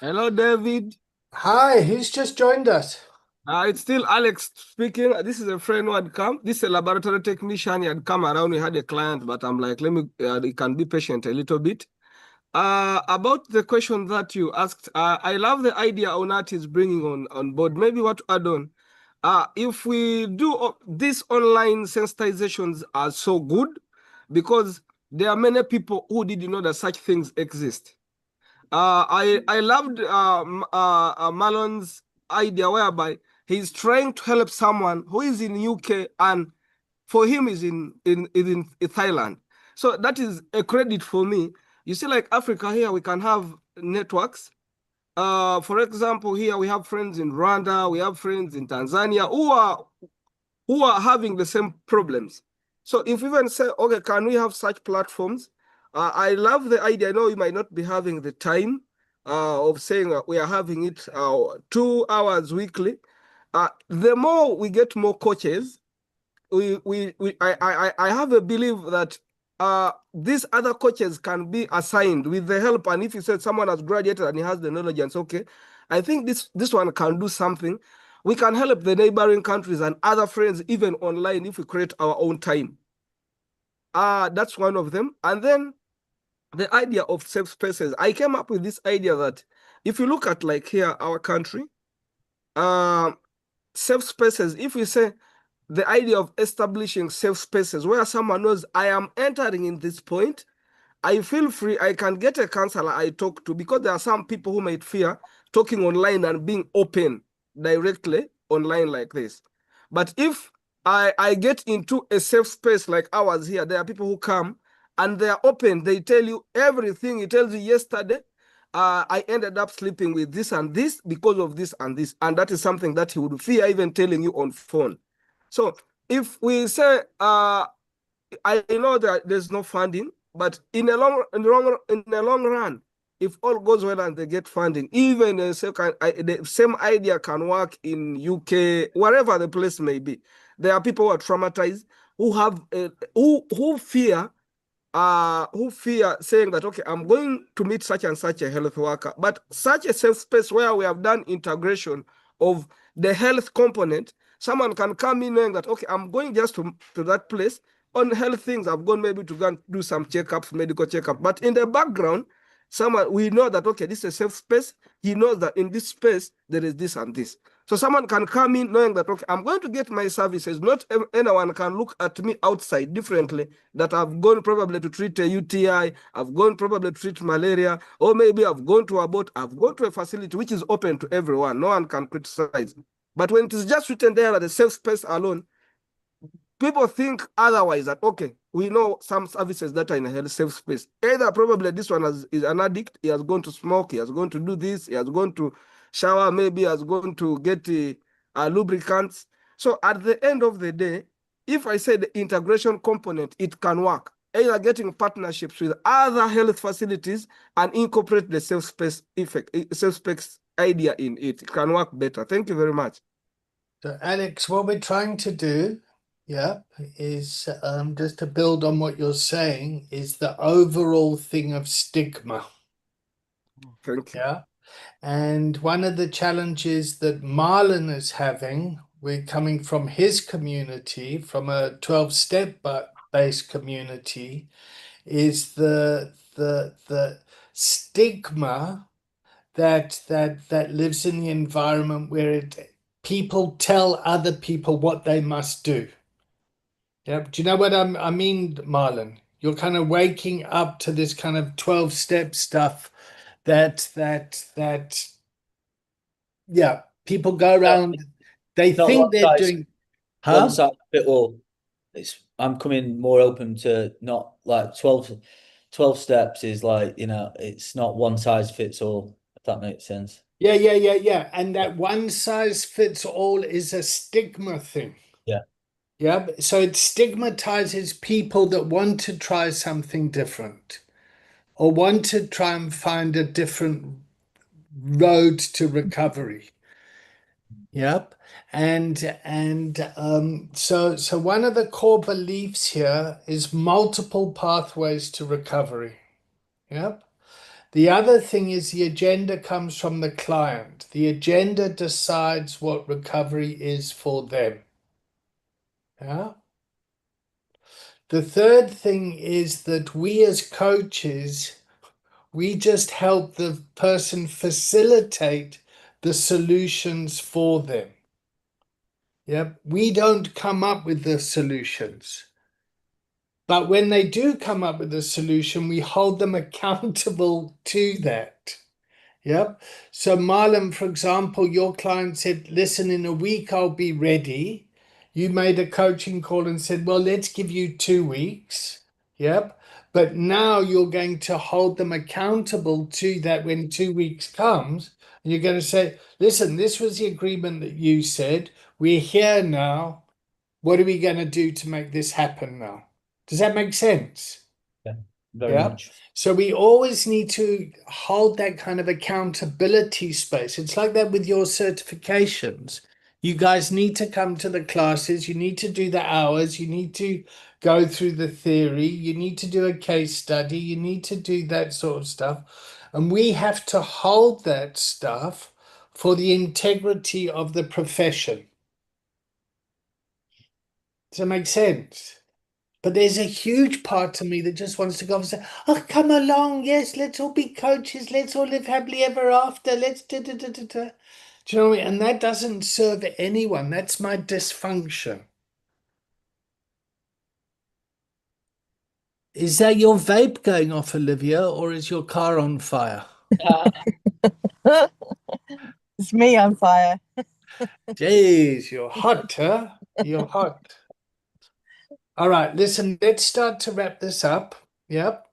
Hello, David. Hi, who's just joined us? It's still Alex speaking. This is a friend who had come. This is a laboratory technician. He had come around. He had a client, but I'm like, let me, he can be patient a little bit. About the question that you asked, I love the idea Onat is bringing on board. Maybe what to add on. If we do these online sensitizations are so good, because there are many people who didn't know that such things exist. I loved Marlon's idea whereby he's trying to help someone who is in UK and for him is in Thailand. So that is a credit for me. You see, like Africa here, we can have networks. For example, here we have friends in Rwanda, we have friends in Tanzania who are having the same problems. So if we even say, okay, can we have such platforms? I love the idea. I know you might not be having the time of saying we are having it 2 hours weekly. The more we get more coaches, I have a belief that these other coaches can be assigned with the help. And if you said someone has graduated and he has the knowledge and it's okay, I think this one can do something. We can help the neighboring countries and other friends, even online, if we create our own time. That's one of them. And then the idea of safe spaces. I came up with this idea that if you look at like here, our country, safe spaces, if we say the idea of establishing safe spaces where someone knows I am entering in this point, I feel free, I can get a counselor I talk to, because there are some people who might fear talking online and being open directly online like this. But if I get into a safe space like ours here, there are people who come and they are open. They tell you everything. He tells you yesterday, I ended up sleeping with this and this because of this and this. And that is something that he would fear even telling you on phone. So if we say, I know that there's no funding, but in a long run, if all goes well and they get funding, even the same idea can work in UK, wherever the place may be. There are people who are traumatized. who have who fear saying that, okay, I'm going to meet such and such a health worker, but such a safe space where we have done integration of the health component, someone can come in knowing that, okay, I'm going just to that place on health things. I've gone maybe to go and do some checkups, medical checkup, but in the background, we know that, okay, this is a safe space. He knows that in this space, there is this and this. So someone can come in knowing that, okay, I'm going to get my services. Not anyone can look at me outside differently, that I've gone probably to treat a UTI, I've gone probably to treat malaria, or maybe I've gone to I've gone to a facility which is open to everyone. No one can criticize. But when it is just written there at the safe space alone, people think otherwise, that, okay, we know some services that are in a health safe space. Either probably this one is an addict, he has gone to smoke, he has gone to do this, he has gone to shower, maybe he has gone to get lubricants. So at the end of the day, if I say the integration component, it can work. Either getting partnerships with other health facilities and incorporate the safe space safe space idea in it. It can work better. Thank you very much. So Alex, what we're trying to do, yeah, is just to build on what you're saying, is the overall thing of stigma. Thank you. Yeah. And one of the challenges that Marlon is having, we're coming from his community, from a 12-step based community, is the stigma that lives in the environment where people tell other people what they must do. Yeah, do you know what I mean, Marlon? You're kind of waking up to this kind of 12-step stuff that yeah, people go around, they Not think one they're size, doing, one huh? size fit all. I'm coming more open to not like 12 steps is like, it's not one size fits all, if that makes sense. Yeah. And that one size fits all is a stigma thing. Yeah. Yeah. So it stigmatizes people that want to try something different or want to try and find a different road to recovery. Yep. So one of the core beliefs here is multiple pathways to recovery. Yep. The other thing is the agenda comes from the client. The agenda decides what recovery is for them. Yeah. The third thing is that we as coaches, we just help the person facilitate the solutions for them. Yep. We don't come up with the solutions. But when they do come up with a solution, we hold them accountable to that. Yep. So Marlon, for example, your client said, listen, in a week I'll be ready. You made a coaching call and said, well, let's give you 2 weeks. Yep. But now you're going to hold them accountable to that when 2 weeks comes. And you're going to say, listen, this was the agreement that you said. We're here now. What are we going to do to make this happen now? Does that make sense? Yeah, very Yeah. much. So we always need to hold that kind of accountability space. It's like that with your certifications. You guys need to come to the classes, you need to do the hours, you need to go through the theory, you need to do a case study, you need to do that sort of stuff. And we have to hold that stuff for the integrity of the profession. Does that make sense? But there's a huge part of me that just wants to go and say, oh, come along. Yes, let's all be coaches. Let's all live happily ever after. Let's da da da da da. Do you know what I mean? And that doesn't serve anyone. That's my dysfunction. Is that your vape going off, Olivia, or is your car on fire? It's me on fire. Jeez, you're hot, huh? You're hot. All right, listen, let's start to wrap this up. Yep.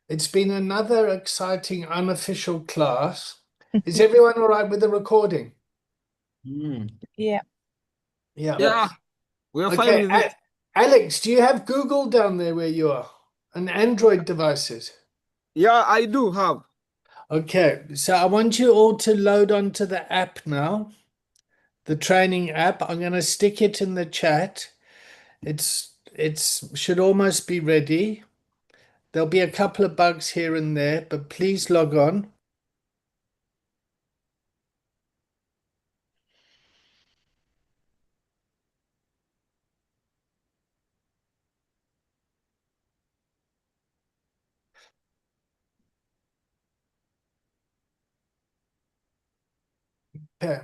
It's been another exciting unofficial class. Is everyone all right with the recording? Yeah. Yeah, we are fine Okay, with it. Alex, do you have Google down there where you are? And Android devices? Yeah, I do have. Okay, so I want you all to load onto the app now, the training app. I'm going to stick it in the chat. It's should almost be ready. There'll be a couple of bugs here and there, but please log on. Okay.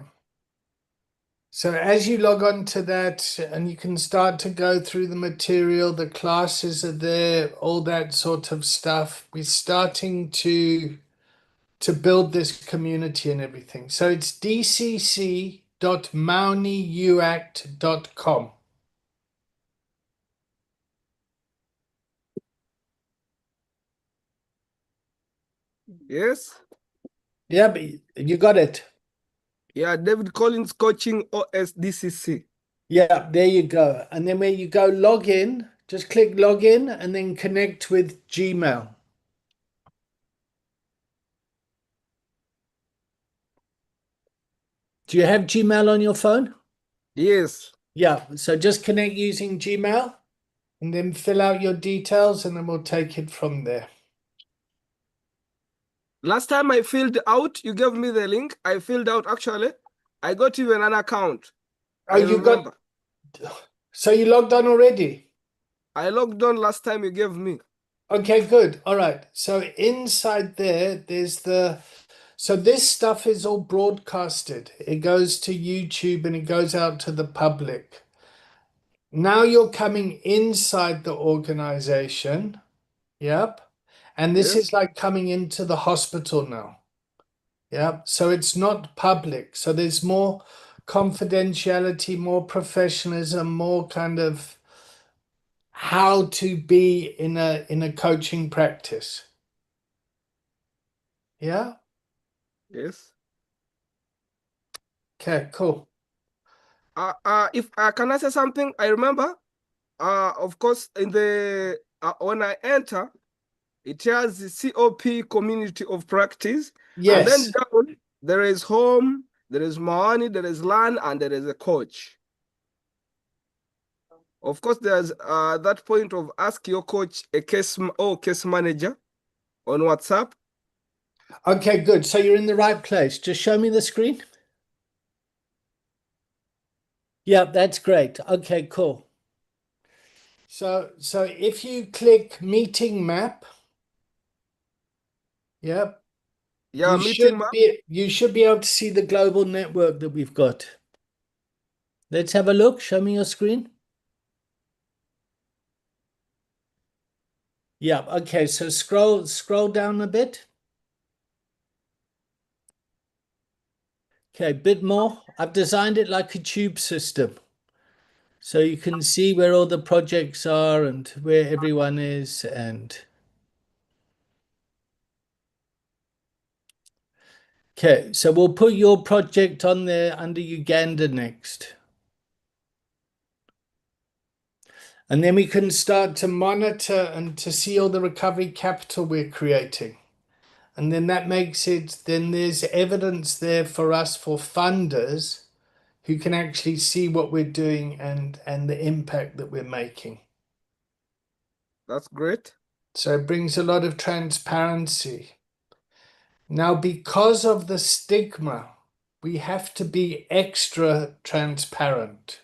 So as you log on to that, and you can start to go through the material, the classes are there, all that sort of stuff. We're starting to build this community and everything. So it's dcc.mauniyuact.com. Yes. Yeah, but you got it. Yeah, David Collins Coaching OSDCC. Yeah, there you go. And then when you go log in, just click login and then connect with Gmail. Do you have Gmail on your phone? Yes. Yeah, so just connect using Gmail and then fill out your details and then we'll take it from there. Last time I filled out, you gave me the link. I filled out actually. I got even an account. Oh, I you remember. So you logged on already? I logged on last time you gave me. Okay, good. All right. So inside there, so this stuff is all broadcasted. It goes to YouTube and it goes out to the public. Now you're coming inside the organization. Yep. And this Yes. is like coming into the hospital now. Yep. So it's not public. So there's more confidentiality, more professionalism, more kind of how to be in a coaching practice. Yeah. Yes. Okay, cool. If can I say something? I remember. Of course, in the when I enter, it has the COP community of practice. And then Yes. down, there is home, there is money, there is land, and there is a coach. Of course, there's that point of ask your coach a case manager on WhatsApp. Okay, good. So you're in the right place. Just show me the screen. Yeah, that's great. Okay, cool. So if you click meeting map, yep. Yeah, meeting map. You should be able to see the global network that we've got. Let's have a look. Show me your screen. Yeah, okay. So scroll down a bit. Okay, a bit more. I've designed it like a tube system. So you can see where all the projects are and where everyone is and okay, so we'll put your project on there under Uganda next. And then we can start to monitor and to see all the recovery capital we're creating. And then that makes it, then there's evidence there for us for funders who can actually see what we're doing and the impact that we're making. That's great. So it brings a lot of transparency. Now, because of the stigma, we have to be extra transparent.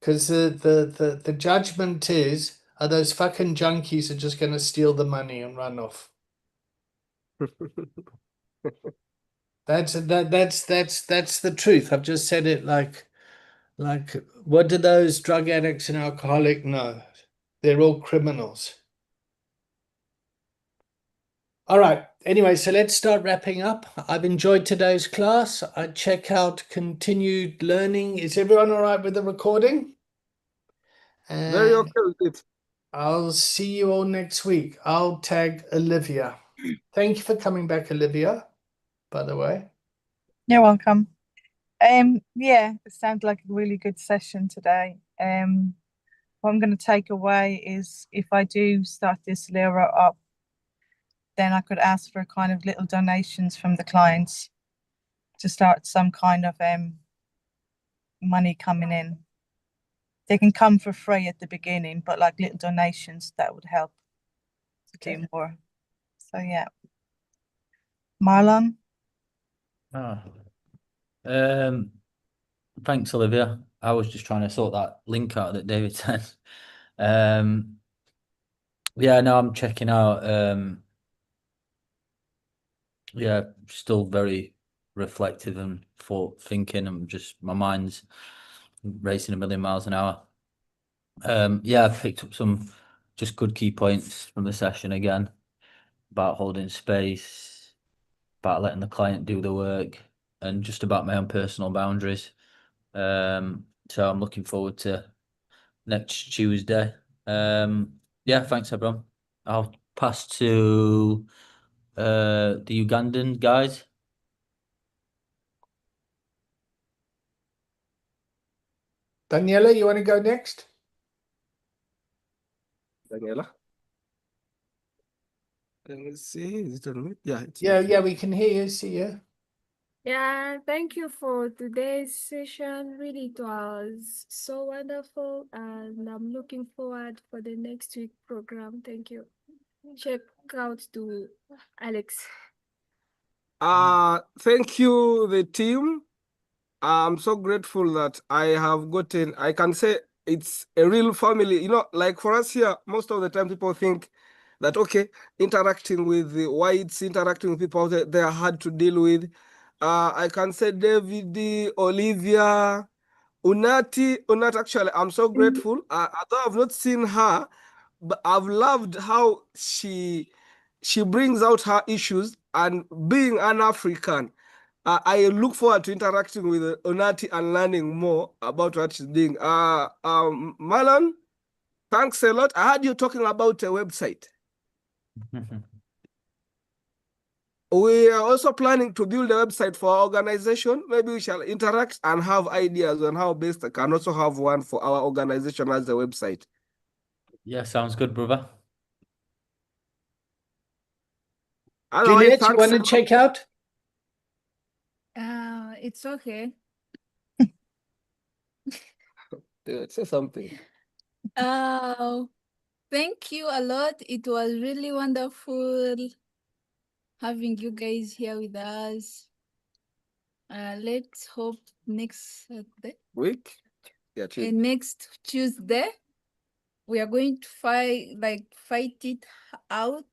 Because the judgment is, are those fucking junkies are just going to steal the money and run off. That's the truth. I've just said it like what do those drug addicts and alcoholics know? They're all criminals. All right. Anyway, so let's start wrapping up. I've enjoyed today's class. I check out continued learning. Is everyone all right with the recording? Very And okay with it. I'll see you all next week. I'll tag Olivia. Thank you for coming back, Olivia, by the way. You're welcome. Yeah, it sounds like a really good session today. What I'm going to take away is if I do start this Lira up, then I could ask for kind of little donations from the clients to start some kind of money coming in. They can come for free at the beginning, but like little donations, that would help to do more. So yeah. Marlon? Thanks, Olivia. I was just trying to sort that link out that David sent. Yeah, no, I'm checking out. Yeah, still very reflective and thinking. I'm just, my mind's racing a million miles an hour. Yeah, I've picked up some just good key points from the session again about holding space, about letting the client do the work, and just about my own personal boundaries. So I'm looking forward to next Tuesday. Yeah, thanks everyone. I'll pass to the Ugandan guys. Daniela, you want to go next? Daniela. Let's see, is it on mute? Yeah, Yeah, we can hear you, see you. Yeah, thank you for today's session. Really, it was so wonderful, and I'm looking forward for the next week program. Thank you. Check out to Alex. Thank you, the team. I'm so grateful that I have gotten, I can say it's a real family. You know, like for us here, most of the time people think that, okay, interacting with the whites, interacting with people out there, they are hard to deal with. I can say David, Olivia, Unati, actually, I'm so grateful. Although I've not seen her, but I've loved how she brings out her issues, and being an African, I look forward to interacting with Onati and learning more about what she's doing. Marlon, thanks a lot. I heard you talking about a website. We are also planning to build a website for our organization. Maybe we shall interact and have ideas on how best I can also have one for our organization as a website. Yeah, sounds good, brother. Otherwise, Juliet, you thanks want a to lot. check out? It's okay. Say something. Thank you a lot. It was really wonderful having you guys here with us. Let's hope next Week? Yeah, Tuesday. next Tuesday we are going to fight it out.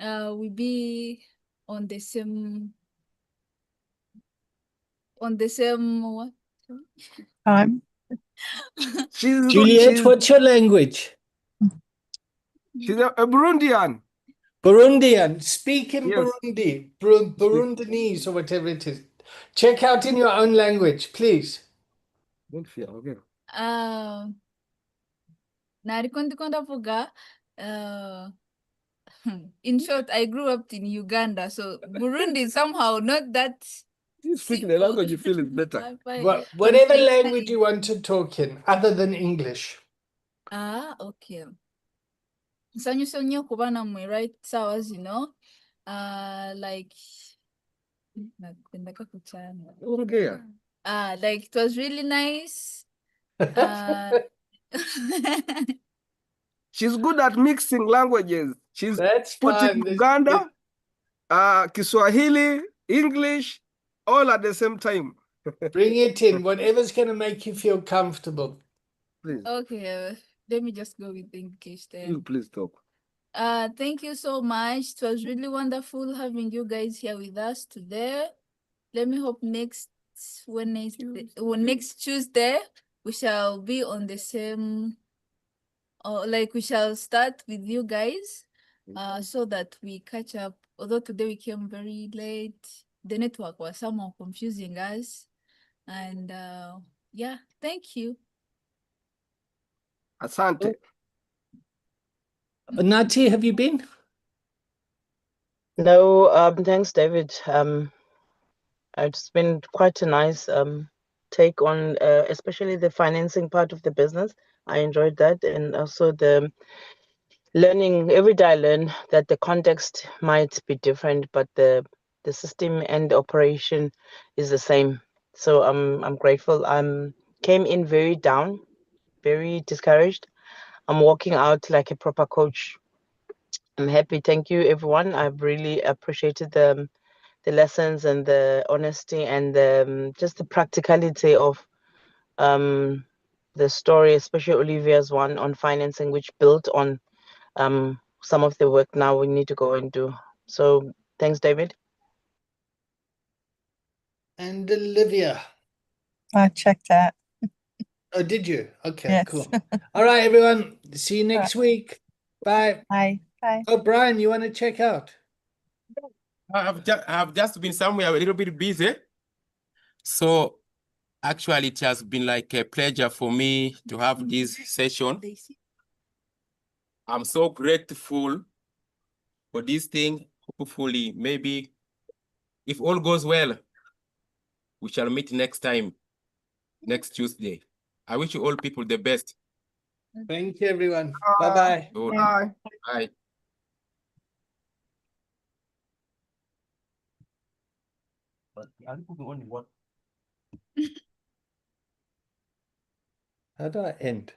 We'll be on the same what? Time. Juliet, what's your language? She's a Burundian. Burundian. Speak in Yes. Burundi, Burundinese or whatever it is. Check out in your own language, please. Don't fear, okay. Nariko ndiko ndavuga, in short, I grew up in Uganda, so Burundi is somehow not that. You speak the language you feel is better. Whatever language you want to talk in, other than English. Okay. Nsanyuse nnyo kuba nammwe right sawa zino. Like nakwendaka kukyana. Okay. Like it was really nice. She's good at mixing languages. She's That's putting fine. Uganda, Kiswahili, English, all at the same time. Bring it in, whatever's going to make you feel comfortable. Please. Okay, let me just go with English then. You please talk. Thank you so much. It was really wonderful having you guys here with us today. Let me hope next Wednesday or next Tuesday we shall be on the same, or like we shall start with you guys, so that we catch up. Although today we came very late, the network was somehow confusing us, and yeah, thank you. Asante. Nati, have you been? No, thanks, David. It's been quite a nice take on, especially the financing part of the business. I enjoyed that, and also the learning. Every day I learn that the context might be different, but the the system and the operation is the same. So I'm grateful. Came in very down, very discouraged. I'm walking out like a proper coach. I'm happy. Thank you, everyone. I've really appreciated the lessons and the honesty and just the practicality of the story, especially Olivia's one on financing, which built on some of the work now we need to go and do. So thanks, David. And Olivia. I checked that. Oh, did you? Okay, Yes. cool. All right, everyone. See you next week. Bye. Bye. Bye. Oh, Brian, you want to check out? I've just been somewhere a little bit busy. So actually, it has been like a pleasure for me to have this session. I'm so grateful for this thing. Hopefully, maybe if all goes well, we shall meet next time, next Tuesday. I wish you all people the best. Thank you, everyone. Bye-bye. Good. Bye. Bye. How do I end?